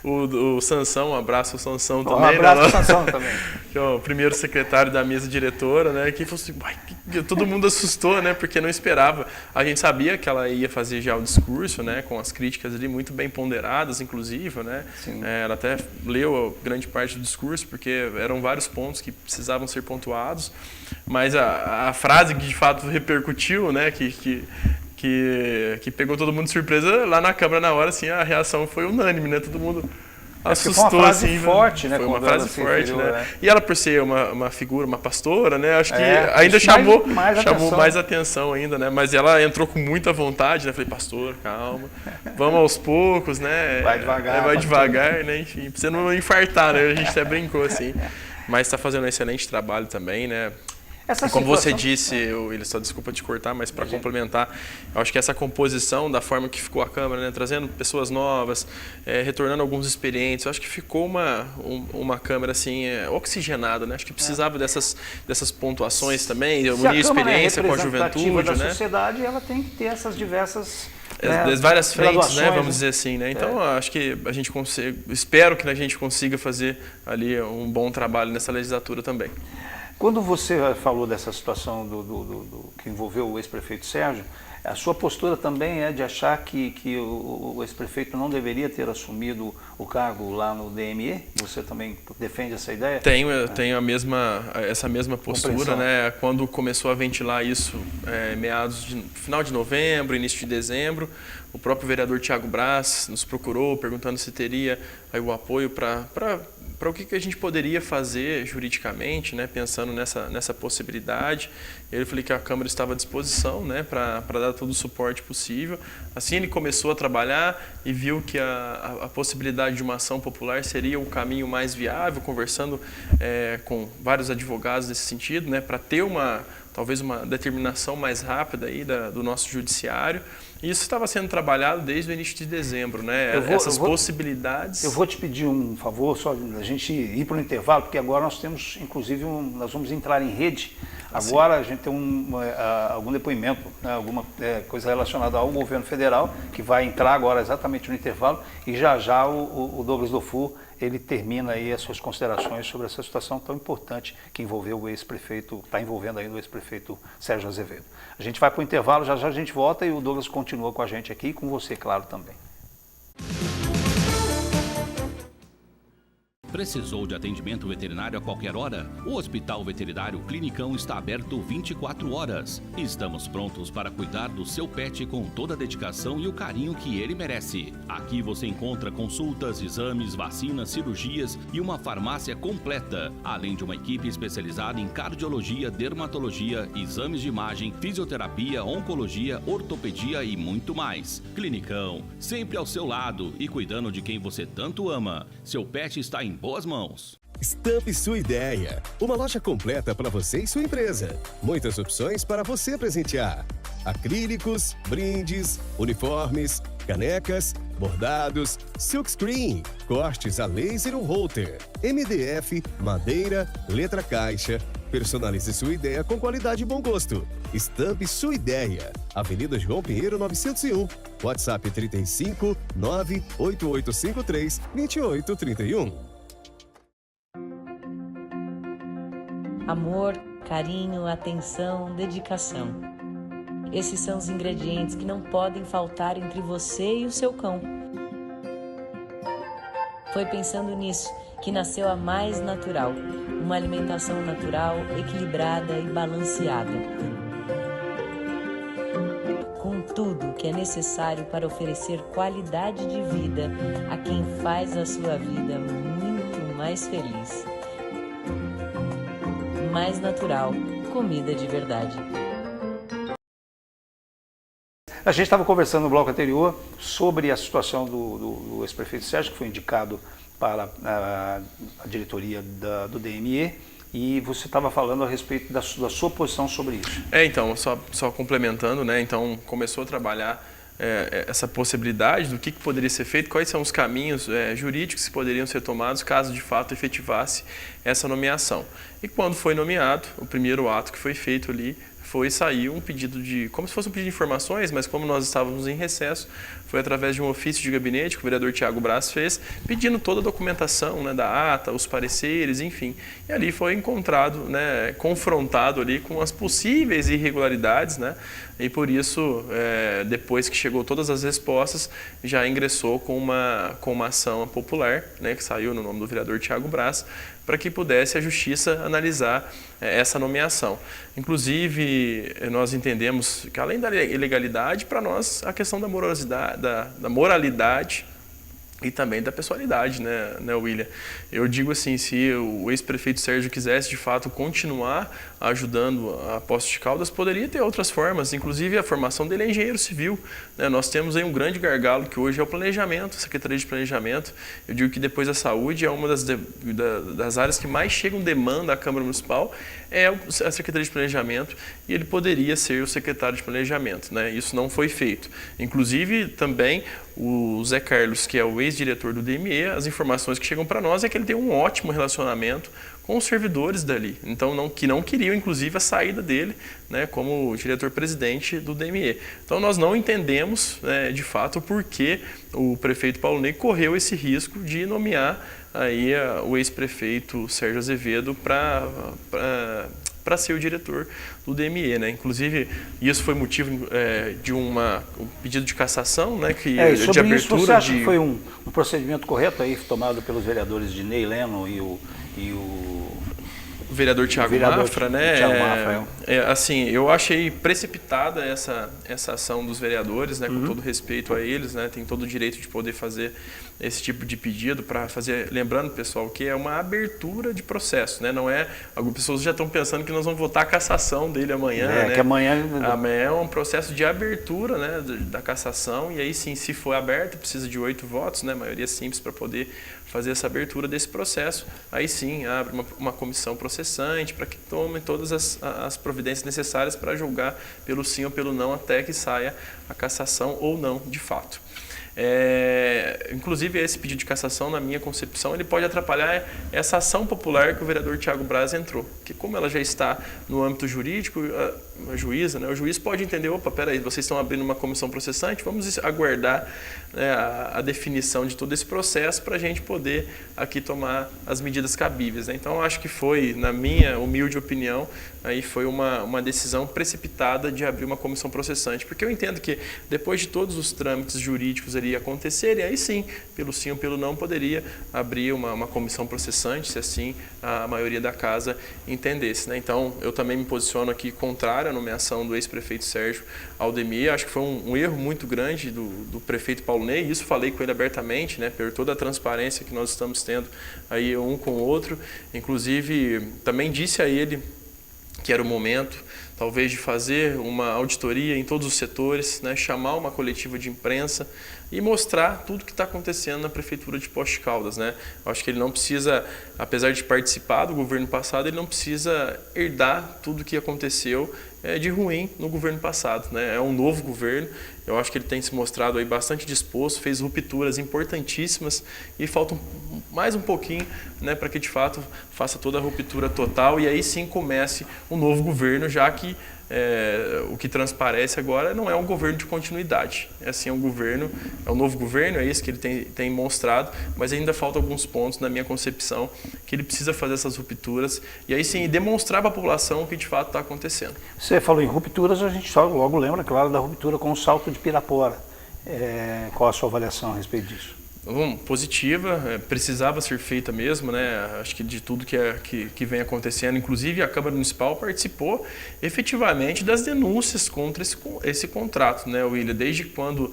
o Sansão, um abraço ao Sansão também. Um abraço ao Sansão também. Que é o primeiro secretário da mesa diretora, né? Que falou assim, todo mundo assustou, né? Porque não esperava. A gente sabia que ela ia fazer já o discurso, né? Com as críticas ali muito bem ponderadas, inclusive, né? Ela até leu grande parte do discurso, porque eram vários pontos que precisavam ser pontuados. Mas a frase que de fato repercutiu, né? Que pegou todo mundo de surpresa lá na Câmara na hora, assim, a reação foi unânime, né? Todo mundo assustou, foi uma frase assim. Forte, né? Foi uma frase forte, referiu, né? E ela, por ser uma figura, uma pastora, né? Acho que ainda chamou mais atenção ainda, né? Mas ela entrou com muita vontade, né? Falei, pastor, calma, vamos aos poucos, né? Vai devagar. Vai devagar, né? Enfim, pra você não infartar, né? A gente até brincou, assim. Mas está fazendo um excelente trabalho também, né? Como você disse, William, só desculpa te cortar, mas para complementar, eu acho que essa composição da forma que ficou a Câmara, né, trazendo pessoas novas, retornando alguns experientes, eu acho que ficou uma Câmara assim, oxigenada, né? Acho que precisava dessas pontuações também, unir experiência com a juventude, da né? sociedade, ela tem que ter essas diversas das várias frentes, né, vamos dizer assim, né? Então, acho que a gente espero que a gente consiga fazer ali um bom trabalho nessa legislatura também. Quando você falou dessa situação que envolveu o ex-prefeito Sérgio, a sua postura também é de achar que o ex-prefeito não deveria ter assumido o cargo lá no DME? Você também defende essa ideia? Tenho essa mesma postura, né? Quando começou a ventilar isso, final de novembro, início de dezembro, o próprio vereador Tiago Braz nos procurou perguntando se teria aí o apoio para para o que a gente poderia fazer juridicamente, né, pensando nessa possibilidade. Eu falei que a Câmara estava à disposição, né, para dar todo o suporte possível. Assim ele começou a trabalhar e viu que a possibilidade de uma ação popular seria o caminho mais viável, conversando com vários advogados nesse sentido, né, para ter talvez uma determinação mais rápida aí do nosso judiciário. E isso estava sendo trabalhado desde o início de dezembro, né? Essas possibilidades. Eu vou te pedir um favor, só a gente ir para o intervalo, porque agora nós temos, inclusive, nós vamos entrar em rede. Agora a gente tem algum depoimento, né, alguma coisa relacionada ao governo federal, que vai entrar agora exatamente no intervalo, e já o Douglas Dufour, ele termina aí as suas considerações sobre essa situação tão importante que envolveu o ex-prefeito, está envolvendo ainda o ex-prefeito Sérgio Azevedo. A gente vai para o intervalo, já a gente volta e o Douglas continua com a gente aqui e com você, claro, também. Precisou de atendimento veterinário a qualquer hora? O Hospital Veterinário Clinicão está aberto 24 horas. Estamos prontos para cuidar do seu pet com toda a dedicação e o carinho que ele merece. Aqui você encontra consultas, exames, vacinas, cirurgias e uma farmácia completa, além de uma equipe especializada em cardiologia, dermatologia, exames de imagem, fisioterapia, oncologia, ortopedia e muito mais. Clinicão, sempre ao seu lado e cuidando de quem você tanto ama. Seu pet está em boas mãos. Estampe sua ideia. Uma loja completa para você e sua empresa. Muitas opções para você presentear. Acrílicos, brindes, uniformes, canecas, bordados, silkscreen, cortes a laser ou holter, MDF, madeira, letra caixa. Personalize sua ideia com qualidade e bom gosto. Estampe sua ideia. Avenida João Pinheiro 901. WhatsApp 35 98853 2831. Amor, carinho, atenção, dedicação. Esses são os ingredientes que não podem faltar entre você e o seu cão. Foi pensando nisso que nasceu a Mais Natural, uma alimentação natural, equilibrada e balanceada. Com tudo que é necessário para oferecer qualidade de vida a quem faz a sua vida muito mais feliz. Mais Natural, comida de verdade. A gente estava conversando no bloco anterior sobre a situação do ex-prefeito Sérgio, que foi indicado para a diretoria do DME, e você estava falando a respeito da sua posição sobre isso. Então, só complementando, né? Então, começou a trabalhar essa possibilidade do que poderia ser feito, quais são os caminhos jurídicos que poderiam ser tomados caso de fato efetivasse essa nomeação. E quando foi nomeado, o primeiro ato que foi feito ali saiu um pedido como se fosse um pedido de informações, mas como nós estávamos em recesso, foi através de um ofício de gabinete que o vereador Tiago Braz fez, pedindo toda a documentação, né, da ata, os pareceres, enfim. E ali foi encontrado, né, confrontado ali com as possíveis irregularidades, né, e por isso, depois que chegou todas as respostas, já ingressou com uma ação popular, né, que saiu no nome do vereador Tiago Braz, para que pudesse a Justiça analisar essa nomeação. Inclusive, nós entendemos que, além da ilegalidade, para nós, a questão da moralidade e também da pessoalidade, né, William? Eu digo assim, se o ex-prefeito Sérgio quisesse, de fato, continuar ajudando a Poços de Caldas, poderia ter outras formas, inclusive a formação dele é engenheiro civil, né? Nós temos aí um grande gargalo que hoje é o planejamento, a Secretaria de Planejamento. Eu digo que depois da saúde é uma das áreas que mais chegam demanda à Câmara Municipal, é a Secretaria de Planejamento, e ele poderia ser o secretário de Planejamento, né? Isso não foi feito. Inclusive, também, o Zé Carlos, que é o ex-diretor do DME, as informações que chegam para nós é que ele tem um ótimo relacionamento com os servidores dali, então que não queriam, inclusive, a saída dele, né, como diretor-presidente do DME. Então nós não entendemos, né, de fato, por que o prefeito Paulo Ney correu esse risco de nomear aí o ex-prefeito Sérgio Azevedo para ser o diretor do DME, né? Inclusive, isso foi motivo de um pedido de cassação, né? De abertura isso, você acha que foi um procedimento correto aí tomado pelos vereadores de Ney Leno e o vereador Thiago Mafra, né? Thiago Mafra, assim, eu achei precipitada essa ação dos vereadores, né? Com todo respeito a eles, né? Tem todo o direito de poder fazer esse tipo de pedido para fazer, lembrando, pessoal, que é uma abertura de processo, né? Não é, algumas pessoas já estão pensando que nós vamos votar a cassação dele amanhã, né? Que amanhã é um processo de abertura, né, da cassação, e aí sim, se for aberto, precisa de 8 votos, né? Maioria simples para poder fazer essa abertura desse processo. Aí sim, abre uma comissão processante para que tome todas as providências necessárias para julgar pelo sim ou pelo não até que saia a cassação ou não, de fato. Inclusive, esse pedido de cassação, na minha concepção, ele pode atrapalhar essa ação popular que o vereador Thiago Braz entrou. Porque como ela já está no âmbito jurídico, a juíza, né, o juiz pode entender, opa, peraí, vocês estão abrindo uma comissão processante, vamos aguardar, né, a definição de todo esse processo para a gente poder aqui tomar as medidas cabíveis, né? Então, acho que foi, na minha humilde opinião, aí foi uma decisão precipitada de abrir uma comissão processante, porque eu entendo que depois de todos os trâmites jurídicos ali acontecerem, aí sim, pelo sim ou pelo não, poderia abrir uma comissão processante, se assim a maioria da casa entendesse, né? Então, eu também me posiciono aqui contrário à nomeação do ex-prefeito Sérgio Aldemir. Acho que foi um erro muito grande do prefeito Paulo Ney, isso falei com ele abertamente, né, por toda a transparência que nós estamos tendo aí um com o outro. Inclusive, também disse a ele que era o momento, talvez, de fazer uma auditoria em todos os setores, né, chamar uma coletiva de imprensa e mostrar tudo o que está acontecendo na Prefeitura de Poços de Caldas, né? Eu acho que ele não precisa, apesar de participar do governo passado, ele não precisa herdar tudo o que aconteceu de ruim no governo passado, né? É um novo governo, eu acho que ele tem se mostrado aí bastante disposto, fez rupturas importantíssimas e falta mais um pouquinho, né, para que de fato faça toda a ruptura total e aí sim comece um novo governo, já que o que transparece agora não é um governo de continuidade, é um novo governo, é isso que ele tem mostrado, mas ainda falta alguns pontos na minha concepção que ele precisa fazer essas rupturas e aí sim demonstrar para a população o que de fato está acontecendo. Você falou em rupturas, a gente só logo lembra, claro, da ruptura com o Salto de Pirapora. Qual a sua avaliação a respeito disso? Positiva, precisava ser feita mesmo, né? Acho que de tudo que vem acontecendo, inclusive a Câmara Municipal participou efetivamente das denúncias contra esse contrato, né, William? Desde quando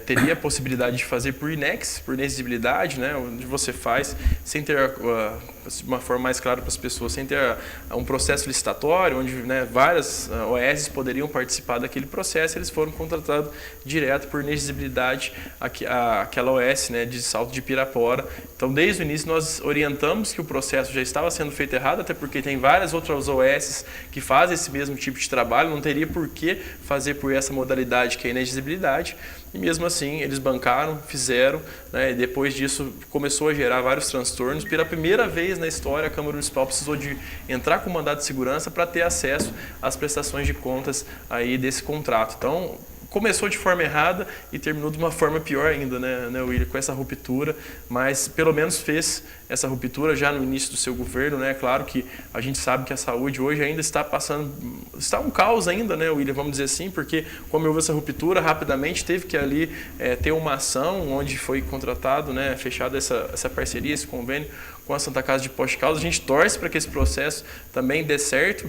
teria a possibilidade de fazer por inex, por inexigibilidade, né, onde você faz sem ter de uma forma mais clara para as pessoas, sem ter um processo licitatório, onde, né, várias OS poderiam participar daquele processo, eles foram contratados direto por inexigibilidade aquela OS, né, de Salto de Pirapora. Então, desde o início, nós orientamos que o processo já estava sendo feito errado, até porque tem várias outras OS que fazem esse mesmo tipo de trabalho, não teria por que fazer por essa modalidade que é a inexigibilidade. E mesmo assim, eles bancaram, fizeram, né, e depois disso começou a gerar vários transtornos. Pela primeira vez na história, a Câmara Municipal precisou de entrar com mandado de segurança para ter acesso às prestações de contas aí desse contrato. Então, começou de forma errada e terminou de uma forma pior ainda, né, William, com essa ruptura, mas pelo menos fez essa ruptura já no início do seu governo, né? Claro que a gente sabe que a saúde hoje ainda está um caos ainda, né, William, vamos dizer assim, porque como houve essa ruptura, rapidamente teve que ali ter uma ação onde foi contratado, né, fechada essa parceria, esse convênio com a Santa Casa de Poços de Caldas. A gente torce para que esse processo também dê certo,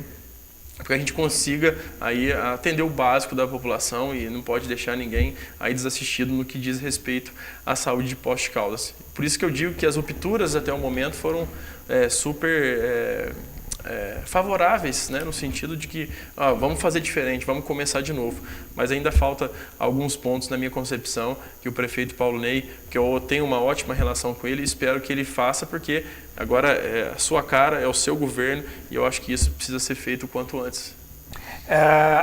porque a gente consiga aí atender o básico da população e não pode deixar ninguém aí desassistido no que diz respeito à saúde de Poços de Caldas. Por isso que eu digo que as rupturas até o momento foram super favoráveis, né, no sentido de que vamos fazer diferente, vamos começar de novo. Mas ainda falta alguns pontos na minha concepção que o prefeito Paulo Ney, que eu tenho uma ótima relação com ele e espero que ele faça, porque agora a sua cara, é o seu governo e eu acho que isso precisa ser feito o quanto antes.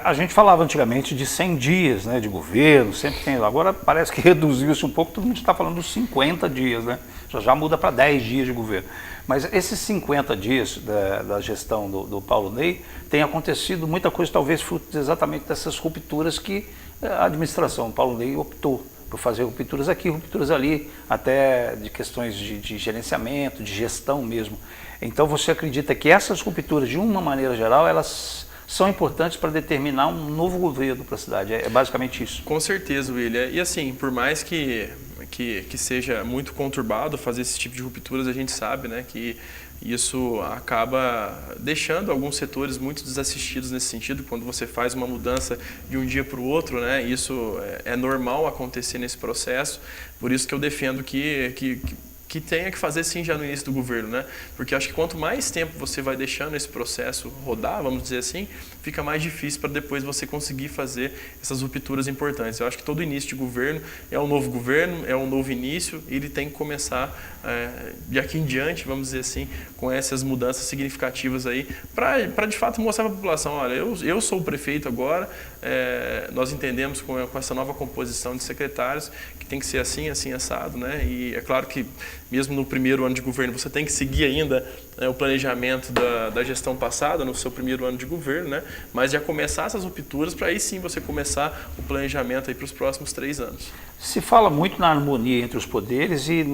A gente falava antigamente de 100 dias, né, de governo, sempre tem. Agora parece que reduziu-se um pouco, todo mundo está falando dos 50 dias, né? Já muda para 10 dias de governo. Mas esses 50 dias da gestão do Paulo Ney tem acontecido muita coisa, talvez fruto exatamente dessas rupturas que a administração Paulo Ney optou por fazer rupturas aqui, rupturas ali, até de questões de gerenciamento, de gestão mesmo. Então você acredita que essas rupturas, de uma maneira geral, elas são importantes para determinar um novo governo para a cidade? É basicamente isso. Com certeza, William. E assim, por mais que que seja muito conturbado fazer esse tipo de rupturas. A gente sabe, né, que isso acaba deixando alguns setores muito desassistidos nesse sentido. Quando você faz uma mudança de um dia para o outro, né, isso é normal acontecer nesse processo. Por isso que eu defendo que tenha que fazer sim já no início do governo, né? Porque acho que quanto mais tempo você vai deixando esse processo rodar, vamos dizer assim, fica mais difícil para depois você conseguir fazer essas rupturas importantes. Eu acho que todo início de governo é um novo governo, é um novo início, e ele tem que começar de aqui em diante, vamos dizer assim, com essas mudanças significativas aí, para de fato mostrar para a população, olha, eu sou o prefeito agora, nós entendemos com essa nova composição de secretários que tem que ser assim, assim, assado, né? E é claro que mesmo no primeiro ano de governo você tem que seguir ainda o planejamento da gestão passada, no seu primeiro ano de governo, né? Mas já começar essas rupturas para aí sim você começar o planejamento aí para os próximos 3 anos. Se fala muito na harmonia entre os poderes e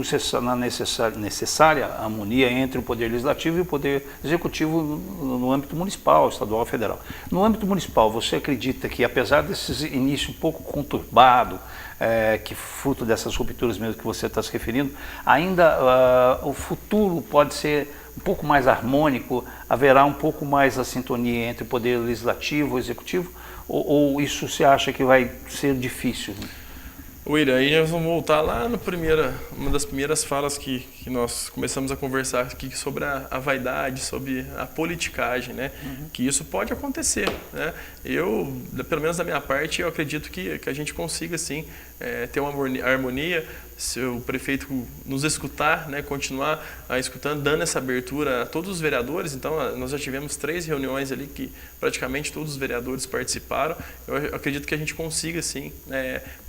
na necessária harmonia entre o poder legislativo e o poder executivo no âmbito municipal, estadual e federal. No âmbito municipal, você acredita que, apesar desse início um pouco conturbado, que fruto dessas rupturas mesmo que você está se referindo, ainda o futuro pode ser um pouco mais harmônico, haverá um pouco mais a sintonia entre o poder legislativo e o executivo, ou isso você acha que vai ser difícil? William, aí nós vamos voltar lá uma das primeiras falas que nós começamos a conversar aqui sobre a vaidade, sobre a politicagem, né? Que isso pode acontecer, né? Pelo menos da minha parte, eu acredito que a gente consiga, sim, ter uma harmonia. Se o prefeito nos escutar, né, continuar escutando, dando essa abertura a todos os vereadores. Então, nós já tivemos 3 reuniões ali que praticamente todos os vereadores participaram. Eu acredito que a gente consiga, sim,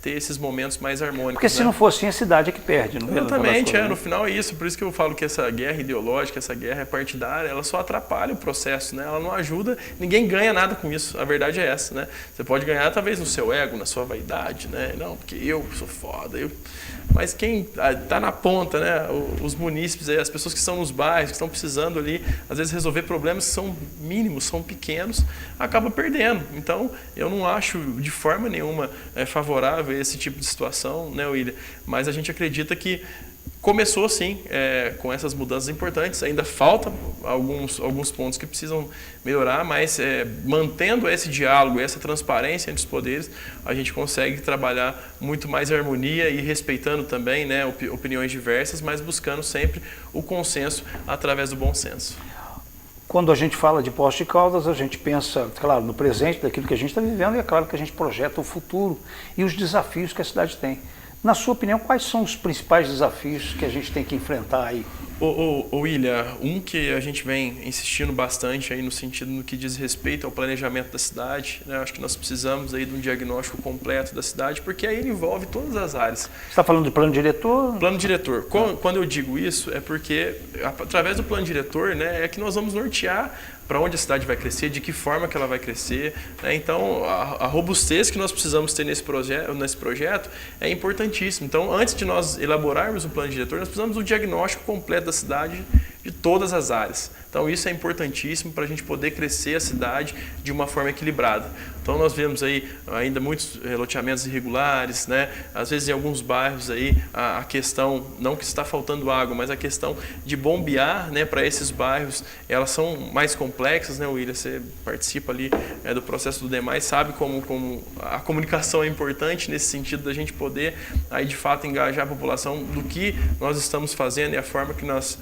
ter esses momentos mais harmônicos. Porque se não for assim, a cidade é que perde. Não exatamente, no final é isso. Por isso que eu falo que essa guerra ideológica, essa guerra partidária, ela só atrapalha o processo, né? Ela não ajuda, ninguém ganha nada com isso. A verdade é essa, né? Você pode ganhar talvez no seu ego, na sua vaidade, né? Não, porque eu sou foda, Mas quem está na ponta, né, os munícipes, aí, as pessoas que estão nos bairros, que estão precisando ali, às vezes resolver problemas que são mínimos, são pequenos, acaba perdendo. Então, eu não acho de forma nenhuma favorável esse tipo de situação, né, William? Mas a gente acredita que começou sim com essas mudanças importantes, ainda falta alguns pontos que precisam melhorar, mas mantendo esse diálogo, essa transparência entre os poderes, a gente consegue trabalhar muito mais harmonia e respeitando também, né, opiniões diversas, mas buscando sempre o consenso através do bom senso. Quando a gente fala de Poços de Caldas, a gente pensa, claro, no presente, daquilo que a gente está vivendo, e é claro que a gente projeta o futuro e os desafios que a cidade tem. Na sua opinião, quais são os principais desafios que a gente tem que enfrentar aí? William, que a gente vem insistindo bastante aí no sentido no que diz respeito ao planejamento da cidade, né? Acho que nós precisamos aí de um diagnóstico completo da cidade, porque aí ele envolve todas as áreas. Você está falando de plano diretor? Plano diretor. Quando eu digo isso, é porque através do plano diretor, né, é que nós vamos nortear para onde a cidade vai crescer, de que forma que ela vai crescer, né? Então, a robustez que nós precisamos ter nesse projeto é importantíssimo. Então, antes de nós elaborarmos um plano diretor, nós precisamos do diagnóstico completo da cidade de todas as áreas. Então, isso é importantíssimo para a gente poder crescer a cidade de uma forma equilibrada. Então, nós vemos aí ainda muitos loteamentos irregulares, né? Às vezes em alguns bairros aí a questão, não que está faltando água, mas a questão de bombear, né, para esses bairros, elas são mais complexas, né, William? Você participa ali do processo do DEMAI, sabe como a comunicação é importante nesse sentido da gente poder aí de fato engajar a população do que nós estamos fazendo e a forma que nós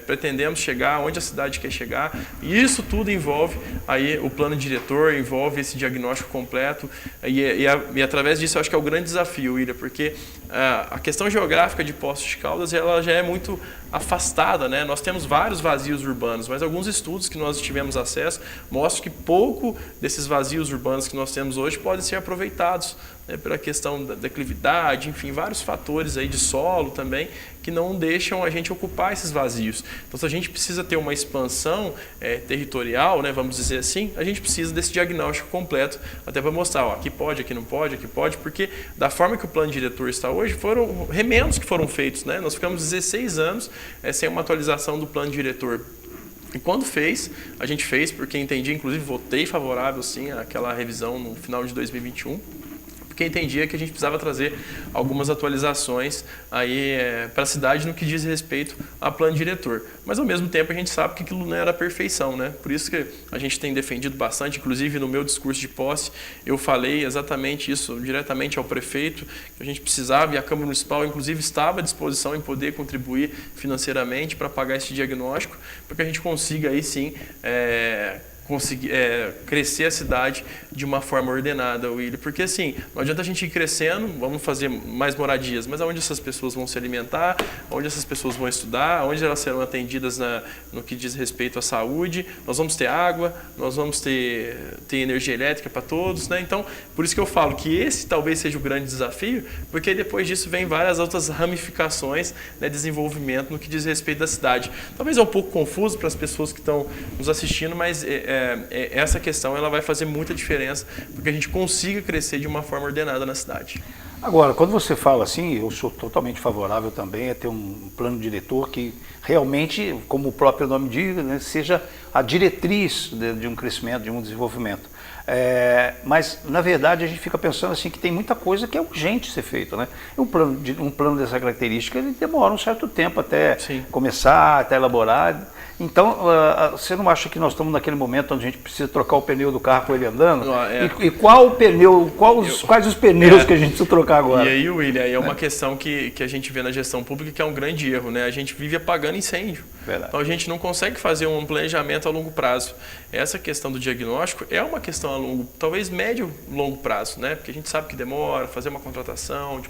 pretendemos chegar, onde a cidade quer chegar. E isso tudo envolve aí o plano diretor, envolve esse diagnóstico completo e através disso eu acho que é o grande desafio, William, porque a questão geográfica de Poços de Caldas ela já é muito afastada, né? Nós temos vários vazios urbanos, mas alguns estudos que nós tivemos acesso mostram que pouco desses vazios urbanos que nós temos hoje podem ser aproveitados, né, pela questão da declividade, enfim, vários fatores aí de solo também que não deixam a gente ocupar esses vazios. Então, se a gente precisa ter uma expansão territorial, né, vamos dizer assim, a gente precisa desse diagnóstico completo, até para mostrar, ó, aqui pode, aqui não pode, aqui pode, porque da forma que o plano diretor está hoje, foram remendos que foram feitos, né? Nós ficamos 16 anos sem uma atualização do plano diretor. E quando a gente fez, porque entendi, inclusive votei favorável sim àquela revisão no final de 2021, porque entendia que a gente precisava trazer algumas atualizações aí para a cidade no que diz respeito a plano diretor. Mas ao mesmo tempo a gente sabe que aquilo não era a perfeição, né? Por isso que a gente tem defendido bastante, inclusive no meu discurso de posse eu falei exatamente isso diretamente ao prefeito, que a gente precisava, e a Câmara Municipal inclusive estava à disposição em poder contribuir financeiramente para pagar esse diagnóstico, para que a gente consiga aí sim conseguir crescer a cidade de uma forma ordenada, Willy. Porque assim, não adianta a gente ir crescendo, vamos fazer mais moradias, mas aonde essas pessoas vão se alimentar, onde essas pessoas vão estudar, onde elas serão atendidas no que diz respeito à saúde, nós vamos ter água, nós vamos ter energia elétrica para todos, né? Então, por isso que eu falo que esse talvez seja o grande desafio, porque depois disso vem várias outras ramificações, né, desenvolvimento no que diz respeito da cidade. Talvez é um pouco confuso para as pessoas que estão nos assistindo, mas essa questão ela vai fazer muita diferença porque a gente consiga crescer de uma forma ordenada na cidade. Agora, quando você fala assim, eu sou totalmente favorável também a ter um plano diretor que realmente, como o próprio nome diz, né, seja a diretriz de um crescimento, de um desenvolvimento. Mas, na verdade, a gente fica pensando assim que tem muita coisa que é urgente ser feito, né? Um plano dessa característica ele demora um certo tempo até começar, até elaborar. Então, você não acha que nós estamos naquele momento onde a gente precisa trocar o pneu do carro com ele andando? E qual pneu, quais os pneus que a gente precisa trocar agora? E aí, William, é uma questão que a gente vê na gestão pública que é um grande erro, né? A gente vive apagando incêndio. Verdade. Então a gente não consegue fazer um planejamento a longo prazo. Essa questão do diagnóstico é uma questão a longo, talvez médio, longo prazo, né? Porque a gente sabe que demora fazer uma contratação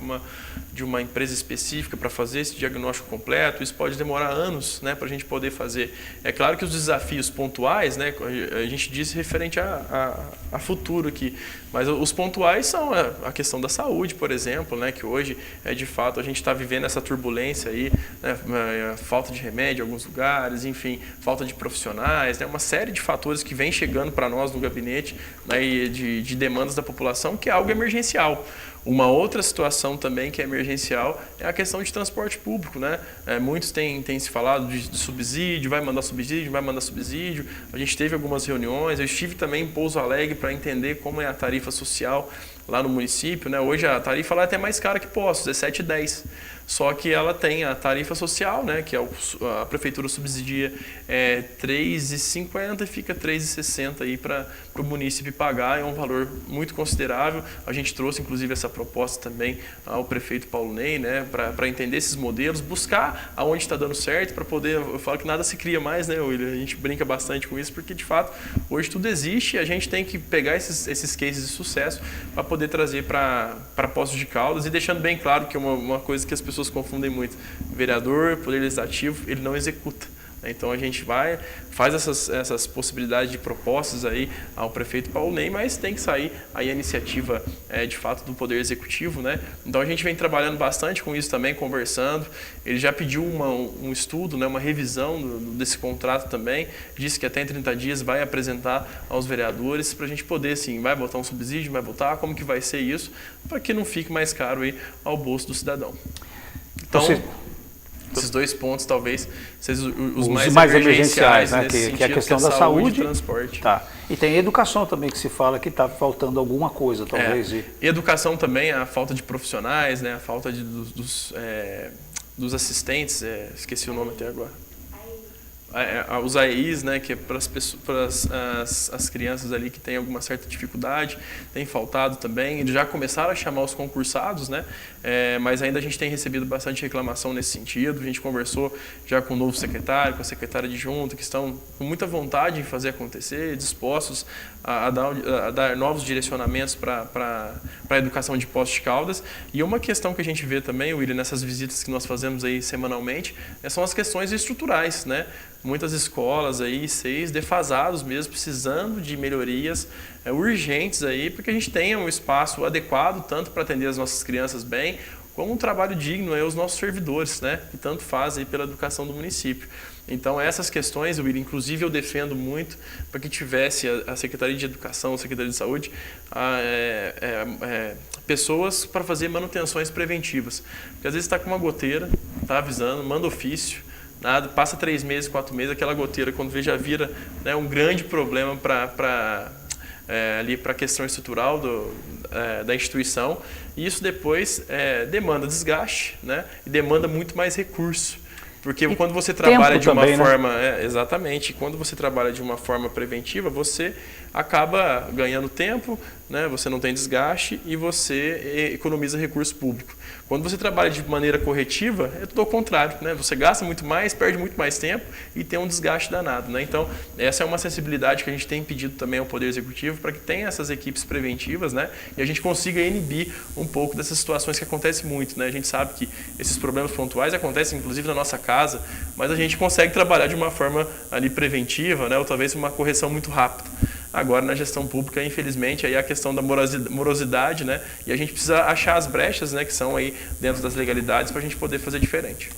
de uma empresa específica para fazer esse diagnóstico completo. Isso pode demorar anos, né, para a gente poder fazer. É claro que os desafios pontuais, né, a gente disse referente a futuro aqui, mas os pontuais são a questão da saúde, por exemplo, né, que hoje de fato a gente está vivendo essa turbulência aí, né, falta de remédio em alguns lugares, enfim, falta de profissionais, né, uma série de fatores que vem chegando para nós no gabinete, né, de demandas da população, que é algo emergencial. Uma outra situação também que é emergencial é a questão de transporte público, né? Muitos têm se falado de subsídio, vai mandar subsídio. A gente teve algumas reuniões, eu estive também em Pouso Alegre para entender como é a tarifa social lá no município, né? Hoje a tarifa lá é até mais cara que Poços, é 7,10. Só que ela tem a tarifa social, né, que a prefeitura subsidia R$3,50 e fica R$3,60 aí para o município pagar, é um valor muito considerável. A gente trouxe inclusive essa proposta também ao prefeito Paulo Ney, né, para entender esses modelos, buscar aonde está dando certo, para poder, eu falo que nada se cria mais, né, William? A gente brinca bastante com isso, porque de fato hoje tudo existe e a gente tem que pegar esses cases de sucesso para poder trazer para Poços de Caldas, e deixando bem claro que é uma coisa que as pessoas confundem muito: vereador, poder legislativo, ele não executa. Então a gente faz essas possibilidades de propostas aí ao prefeito Paulo Ney, mas tem que sair aí a iniciativa de fato do Poder Executivo, né? Então a gente vem trabalhando bastante com isso também, conversando. Ele já pediu um estudo, né, uma revisão desse contrato também, disse que até em 30 dias vai apresentar aos vereadores para a gente poder, assim, vai botar um subsídio, vai botar, como que vai ser isso, para que não fique mais caro aí ao bolso do cidadão. Então, esses dois pontos talvez sejam os mais emergenciais, né? Que é a questão da saúde e transporte. Tá. E tem a educação também, que se fala que está faltando alguma coisa, talvez. E educação também, a falta de profissionais, né? A falta dos assistentes, esqueci o nome até agora. Os AEIs, né, que é para as crianças ali que têm alguma certa dificuldade, tem faltado também. Eles já começaram a chamar os concursados, né, mas ainda a gente tem recebido bastante reclamação nesse sentido. A gente conversou já com o novo secretário, com a secretária adjunta, que estão com muita vontade em fazer acontecer, dispostos a dar novos direcionamentos para a educação de Poços de Caldas. E uma questão que a gente vê também, William, nessas visitas que nós fazemos aí semanalmente, são as questões estruturais, né? Muitas escolas aí, 6 defasados mesmo, precisando de melhorias urgentes aí, porque a gente tenha um espaço adequado, tanto para atender as nossas crianças bem, como um trabalho digno aí aos nossos servidores, né, que tanto fazem aí pela educação do município. Então essas questões, William, inclusive eu defendo muito para que tivesse a Secretaria de Educação, a Secretaria de Saúde, pessoas para fazer manutenções preventivas. Porque às vezes está com uma goteira, está avisando, manda ofício, nada, passa 3 meses, 4 meses, aquela goteira, quando vê, já vira, né, um grande problema para ali para a questão estrutural da instituição, e isso depois demanda desgaste, né? E demanda muito mais recurso. Porque quando você trabalha de uma forma... exatamente. Quando você trabalha de uma forma preventiva, você acaba ganhando tempo, né? Você não tem desgaste e você economiza recurso público. Quando você trabalha de maneira corretiva, é tudo ao contrário, né? Você gasta muito mais, perde muito mais tempo e tem um desgaste danado, né? Então, essa é uma sensibilidade que a gente tem pedido também ao Poder Executivo para que tenha essas equipes preventivas, né? E a gente consiga inibir um pouco dessas situações que acontecem muito, né? A gente sabe que esses problemas pontuais acontecem inclusive na nossa casa, mas a gente consegue trabalhar de uma forma ali preventiva, né? Ou talvez uma correção muito rápida. Agora, na gestão pública, infelizmente, aí a questão da morosidade, né? E a gente precisa achar as brechas, né, que são aí dentro das legalidades para a gente poder fazer diferente.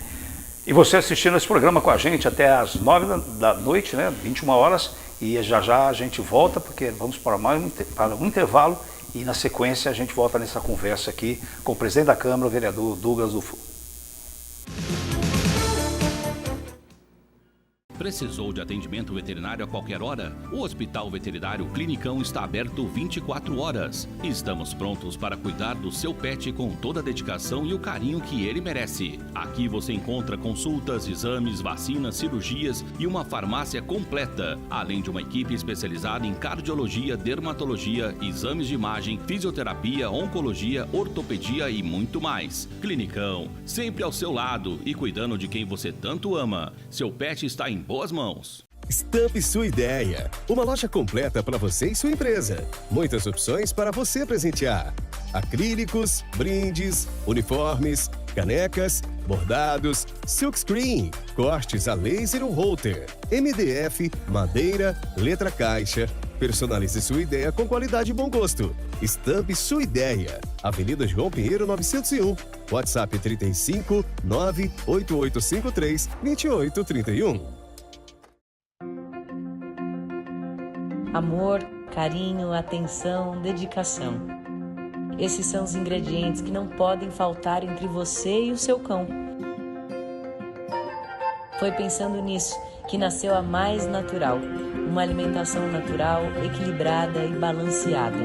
E você assistindo esse programa com a gente até às 9 da noite, né, 21 horas, e já a gente volta, porque vamos para um intervalo, e na sequência a gente volta nessa conversa aqui com o presidente da Câmara, o vereador Douglas Dufu. Precisou de atendimento veterinário a qualquer hora? O Hospital Veterinário Clinicão está aberto 24 horas. Estamos prontos para cuidar do seu pet com toda a dedicação e o carinho que ele merece. Aqui você encontra consultas, exames, vacinas, cirurgias e uma farmácia completa, além de uma equipe especializada em cardiologia, dermatologia, exames de imagem, fisioterapia, oncologia, ortopedia e muito mais. Clinicão, sempre ao seu lado e cuidando de quem você tanto ama. Seu pet está em boas mãos. Estampe sua ideia. Uma loja completa para você e sua empresa. Muitas opções para você presentear. Acrílicos, brindes, uniformes, canecas, bordados, silkscreen, cortes a laser ou holter, MDF, madeira, letra caixa. Personalize sua ideia com qualidade e bom gosto. Estampe sua ideia. Avenida João Pinheiro 901. WhatsApp 35 98853 2831. Amor, carinho, atenção, dedicação. Esses são os ingredientes que não podem faltar entre você e o seu cão. Foi pensando nisso que nasceu a Mais Natural, uma alimentação natural, equilibrada e balanceada.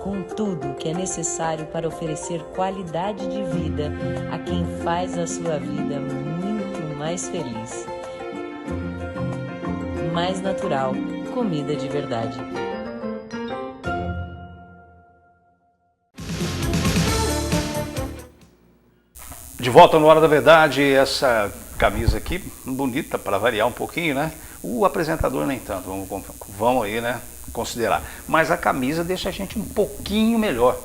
Com tudo que é necessário para oferecer qualidade de vida a quem faz a sua vida muito mais feliz. Mais Natural, comida de verdade. De volta no Hora da Verdade, essa camisa aqui, bonita para variar um pouquinho, né? O apresentador nem tanto, vamos aí, né, considerar. Mas a camisa deixa a gente um pouquinho melhor.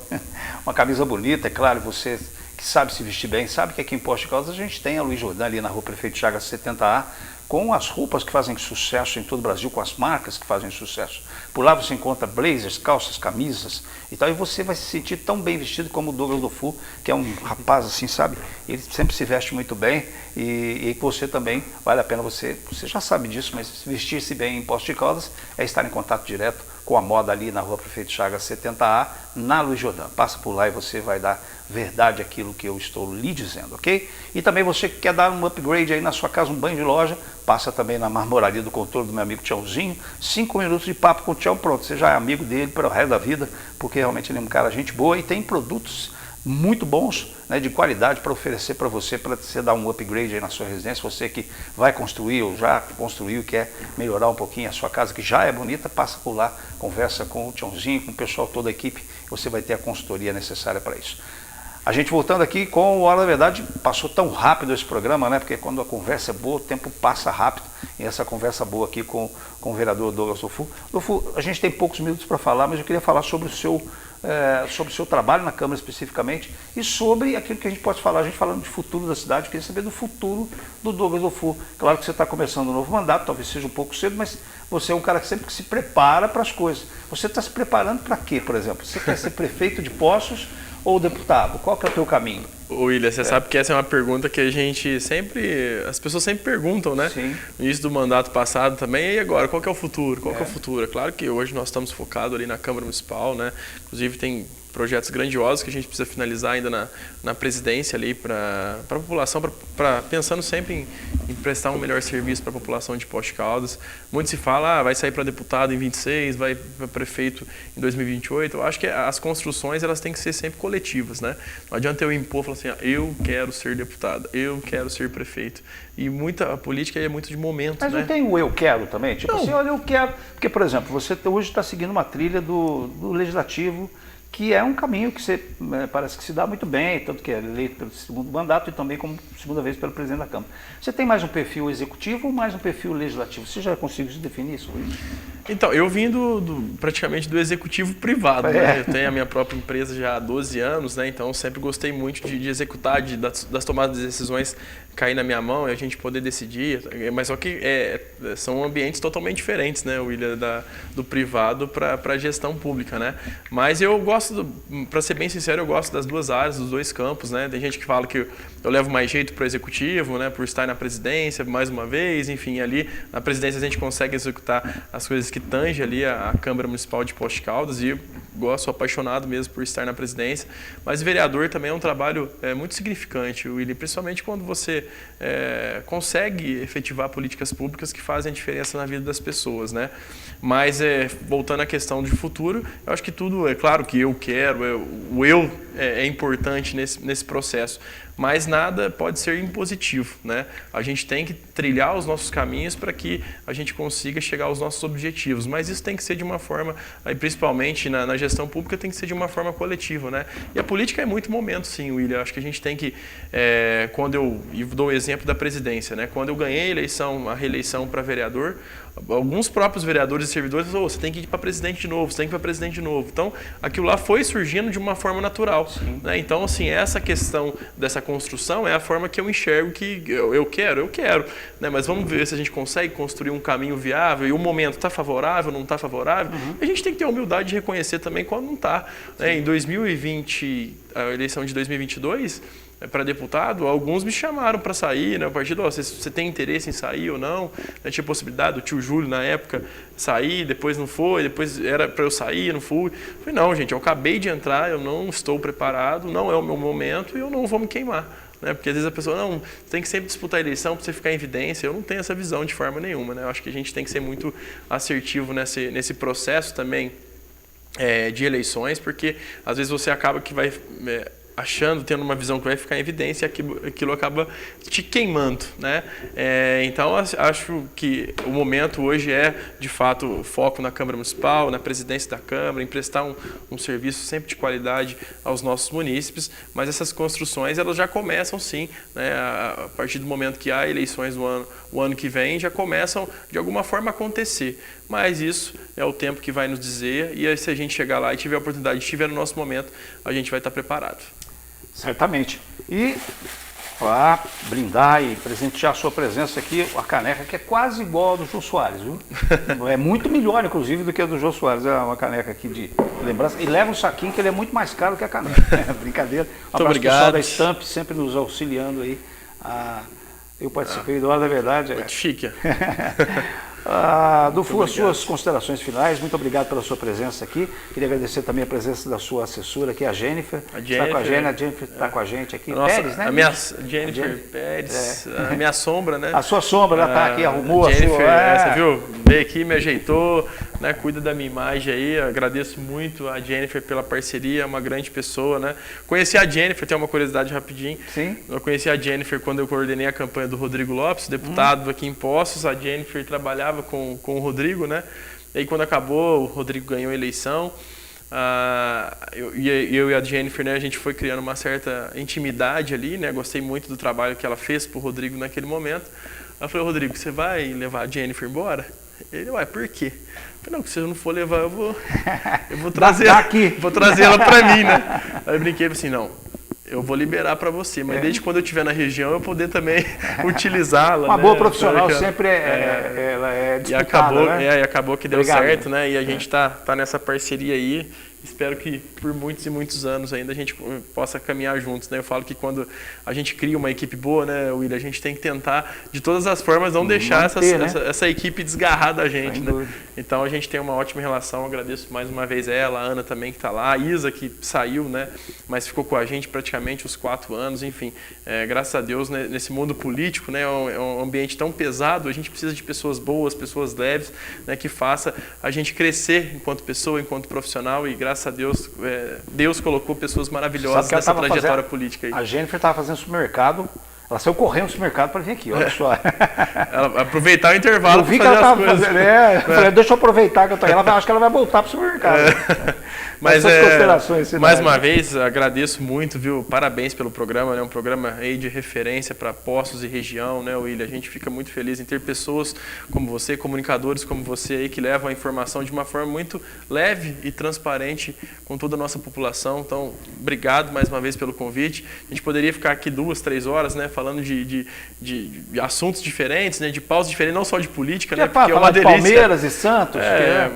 Uma camisa bonita, é claro, você que sabe se vestir bem, sabe que aqui em Poços de Caldas a gente tem a Luiz Jordan ali na Rua Prefeito Chagas 70A, com as roupas que fazem sucesso em todo o Brasil, com as marcas que fazem sucesso. Por lá você encontra blazers, calças, camisas e tal, e você vai se sentir tão bem vestido como o Douglas Dufu, que é um rapaz assim, sabe? Ele sempre se veste muito bem e você também, vale a pena você já sabe disso, mas vestir-se bem em Poços de Caldas é estar em contato direto com a moda ali na Rua Prefeito Chagas 70A, na Luiz Jordan. Passa por lá e você vai dar verdade aquilo que eu estou lhe dizendo, ok? E também você que quer dar um upgrade aí na sua casa, um banho de loja, passa também na Marmoraria do Contorno do meu amigo Tchãozinho, 5 minutos de papo com o Tchão, pronto, você já é amigo dele para o resto da vida, porque realmente ele é um cara gente boa e tem produtos muito bons, né, de qualidade para oferecer para você dar um upgrade aí na sua residência. Você que vai construir ou já construiu, quer melhorar um pouquinho a sua casa, que já é bonita, passa por lá, conversa com o Tchãozinho, com o pessoal, toda a equipe, você vai ter a consultoria necessária para isso. A gente voltando aqui com o Hora da Verdade, passou tão rápido esse programa, né? Porque quando a conversa é boa, o tempo passa rápido. E essa conversa boa aqui com o vereador Douglas Dufu. Dufu, a gente tem poucos minutos para falar, mas eu queria falar sobre o seu trabalho na Câmara especificamente e sobre aquilo que a gente pode falar. A gente falando de futuro da cidade, eu queria saber do futuro do Douglas Dufu. Claro que você está começando um novo mandato, talvez seja um pouco cedo, mas você é um cara que sempre se prepara para as coisas. Você está se preparando para quê, por exemplo? Você quer ser prefeito de Poços ou deputado? Qual que é o teu caminho? William, você sabe que essa é uma pergunta que as pessoas sempre perguntam, né? Sim. No início do mandato passado também, e agora, qual que é o futuro? Qual que é o futuro? É claro que hoje nós estamos focados ali na Câmara Municipal, né? Inclusive tem projetos grandiosos que a gente precisa finalizar ainda na presidência ali para a população, pensando sempre em prestar um melhor serviço para a população de Poços de Caldas. Muito se fala, vai sair para deputado em 26, vai para prefeito em 2028. Eu acho que as construções elas têm que ser sempre coletivas, né? Não adianta eu impor, falar assim, eu quero ser deputado, eu quero ser prefeito. E a política é muito de momento, Mas né? não tem o eu quero também? Tipo Não. assim, olha, eu quero... Porque, por exemplo, você hoje está seguindo uma trilha do Legislativo, que é um caminho que você parece que se dá muito bem, tanto que é eleito pelo segundo mandato e também como segunda vez pelo presidente da Câmara. Você tem mais um perfil executivo ou mais um perfil legislativo? Você já conseguiu definir isso, Luiz? Então, eu vim praticamente do executivo privado, né? Eu tenho a minha própria empresa já há 12 anos, né? Então sempre gostei muito de executar, das tomadas de decisões cair na minha mão e a gente poder decidir. Mas só que são ambientes totalmente diferentes, né, William, do privado para a gestão pública, né? Mas eu gosto, para ser bem sincero, eu gosto das duas áreas, dos dois campos, né? Tem gente que fala que eu levo mais jeito para o executivo, né? Por estar na presidência mais uma vez, enfim, ali na presidência a gente consegue executar as coisas que tangem ali a Câmara Municipal de Poços de Caldas e sou apaixonado mesmo por estar na presidência, mas vereador também é um trabalho muito significante, William, principalmente quando você consegue efetivar políticas públicas que fazem a diferença na vida das pessoas, né? Mas voltando à questão de futuro, eu acho que tudo, é claro que eu quero, o eu é importante nesse processo, mas nada pode ser impositivo, né? A gente tem que trilhar os nossos caminhos para que a gente consiga chegar aos nossos objetivos, mas isso tem que ser de uma forma, principalmente na gestão pública, tem que ser de uma forma coletiva, né? E a política é muito momento, sim, William. Acho que a gente tem que, quando eu dou o exemplo da presidência, né? Quando eu ganhei a reeleição para vereador, alguns próprios vereadores e servidores falaram, você tem que ir para presidente de novo, você tem que ir para presidente de novo. Então, aquilo lá foi surgindo de uma forma natural, né? Então, assim, essa questão dessa construção é a forma que eu enxergo que eu quero, né? Mas vamos ver se a gente consegue construir um caminho viável e o momento está favorável, não está favorável. A gente tem que ter a humildade de reconhecer também quando não está, né? Em 2020, a eleição de 2022, para deputado, alguns me chamaram para sair, né? O partido, você tem interesse em sair ou não? Tinha possibilidade, o tio Júlio na época sair, depois não foi, depois era para eu sair, não fui. Eu falei, não, gente, eu acabei de entrar, eu não estou preparado, não é o meu momento e eu não vou me queimar. Né? Porque às vezes a pessoa, não, tem que sempre disputar a eleição para você ficar em evidência. Eu não tenho essa visão de forma nenhuma, né? Eu acho que a gente tem que ser muito assertivo nesse processo também de eleições, porque às vezes você acaba que vai... tendo uma visão que vai ficar em evidência, aquilo acaba te queimando, né? Então, acho que o momento hoje de fato, foco na Câmara Municipal, na presidência da Câmara, em prestar um serviço sempre de qualidade aos nossos munícipes, mas essas construções, elas já começam sim, né? A partir do momento que há eleições o ano que vem, já começam de alguma forma a acontecer. Mas isso é o tempo que vai nos dizer, e aí, se a gente chegar lá e tiver a oportunidade, estiver no nosso momento, a gente vai estar preparado. Certamente. E para brindar e presentear a sua presença aqui, a caneca que é quase igual a do Jô Soares, viu? É muito melhor, inclusive, do que a do Jô Soares. É uma caneca aqui de lembrança. E leva um saquinho que ele é muito mais caro que a caneca. Brincadeira. Um abraço obrigado. Pessoal da Stamp, sempre nos auxiliando aí. Eu participei do Hora da Verdade. Muito chique. Dufu, as suas considerações finais, muito obrigado pela sua presença aqui. Queria agradecer também a presença da sua assessora aqui, a Jennifer. Está com a Jennifer está com a gente aqui. Nossa, Pérez, né? A minha Jennifer Pérez, a minha sombra, né? A sua sombra, ela está aqui, arrumou a Jennifer, a sua... você viu? Veio aqui, me ajeitou, né? Cuida da minha imagem aí. Agradeço muito a Jennifer pela parceria, é uma grande pessoa, né? Conheci a Jennifer, tem uma curiosidade rapidinho. Sim. Eu conheci a Jennifer quando eu coordenei a campanha do Rodrigo Lopes, deputado aqui em Poços. A Jennifer trabalhava com o Rodrigo, né? E aí, quando acabou, o Rodrigo ganhou a eleição. Eu e a Jennifer, né, a gente foi criando uma certa intimidade ali, né? Gostei muito do trabalho que ela fez pro Rodrigo naquele momento. Eu falei, Rodrigo, você vai levar a Jennifer embora? Ele, por quê? Eu falei, não, se eu não for levar, eu vou trazer vou trazer ela para mim, né? Aí eu brinquei assim, não, eu vou liberar para você, mas desde quando eu estiver na região eu poder também utilizá-la. Uma boa profissional sempre ela é disputada, e acabou que deu certo, né? E a gente tá nessa parceria aí, espero que por muitos e muitos anos ainda a gente possa caminhar juntos, né? Eu falo que quando a gente cria uma equipe boa, né, William, a gente tem que tentar de todas as formas não deixar essa equipe desgarrar da gente, né? Então a gente tem uma ótima relação, agradeço mais uma vez ela, a Ana também que está lá, a Isa que saiu, né, mas ficou com a gente praticamente os 4 anos, enfim, graças a Deus, né, nesse mundo político, né, é um ambiente tão pesado, a gente precisa de pessoas boas, pessoas leves, né, que faça a gente crescer enquanto pessoa, enquanto profissional, e graças a Deus, Deus colocou pessoas maravilhosas nessa trajetória política aí. A Jennifer estava fazendo supermercado, ela saiu correndo no supermercado para vir aqui, olha só. Ela aproveitar o intervalo para fazer ela as coisas. Fazendo, eu falei, deixa eu aproveitar que eu tô aí. Acho que ela vai voltar para o supermercado. Mas mais uma vez, agradeço muito, viu? Parabéns pelo programa, né? Um programa aí de referência para Poços e região, né, William? A gente fica muito feliz em ter pessoas como você, comunicadores como você aí, que levam a informação de uma forma muito leve e transparente com toda a nossa população. Então, obrigado mais uma vez pelo convite. A gente poderia ficar aqui 2, 3 horas, né? Falando de assuntos diferentes, né? De pautas diferentes, não só de política, né? Porque é uma delícia. Palmeiras e Santos. É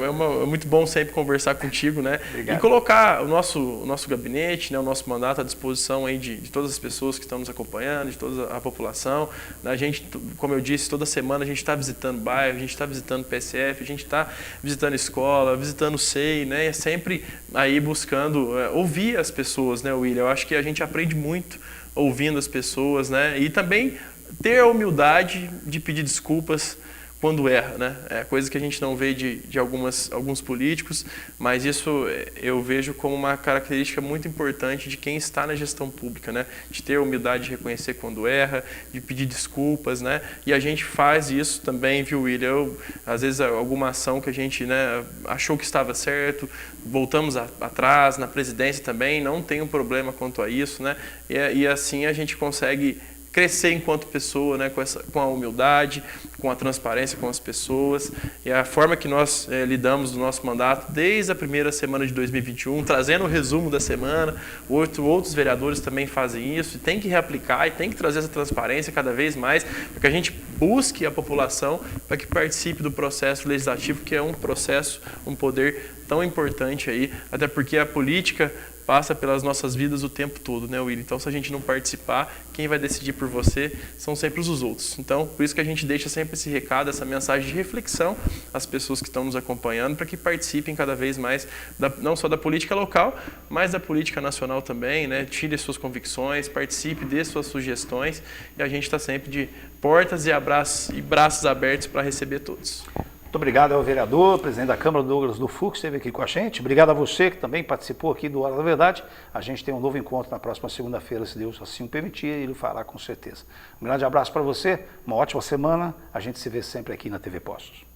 muito bom sempre conversar contigo, né? Obrigado. E colocar o nosso gabinete, né? O nosso mandato à disposição aí de todas as pessoas que estão nos acompanhando, de toda a população. A gente, como eu disse, toda semana a gente está visitando bairro, a gente está visitando PSF, a gente está visitando escola, visitando o SEI, né? É sempre aí buscando ouvir as pessoas, né, William? Eu acho que a gente aprende muito ouvindo as pessoas, né? E também ter a humildade de pedir desculpas quando erra, né? É coisa que a gente não vê de alguns políticos, mas isso eu vejo como uma característica muito importante de quem está na gestão pública, né? De ter a humildade de reconhecer quando erra, de pedir desculpas, né? E a gente faz isso também, viu, William? Às vezes alguma ação que a gente, né, achou que estava certo, voltamos atrás, na presidência também, não tem um problema quanto a isso, né? E assim a gente consegue crescer enquanto pessoa, né, com a humildade, com a transparência com as pessoas, e a forma que nós lidamos do nosso mandato desde a primeira semana de 2021, trazendo o resumo da semana. Outros vereadores também fazem isso, e tem que reaplicar e tem que trazer essa transparência cada vez mais, para que a gente busque a população para que participe do processo legislativo, que é um processo, um poder tão importante aí, até porque a política passa pelas nossas vidas o tempo todo, né, William? Então, se a gente não participar, quem vai decidir por você são sempre os outros. Então, por isso que a gente deixa sempre esse recado, essa mensagem de reflexão às pessoas que estão nos acompanhando, para que participem cada vez mais, não só da política local, mas da política nacional também, né? Tire suas convicções, participe, dê suas sugestões, e a gente está sempre de portas e braços abertos para receber todos. Muito obrigado ao vereador, presidente da Câmara, Douglas do Fux, que esteve aqui com a gente. Obrigado a você que também participou aqui do Hora da Verdade. A gente tem um novo encontro na próxima segunda-feira, se Deus assim o permitir, e ele fará com certeza. Um grande abraço para você, uma ótima semana. A gente se vê sempre aqui na TV Poços.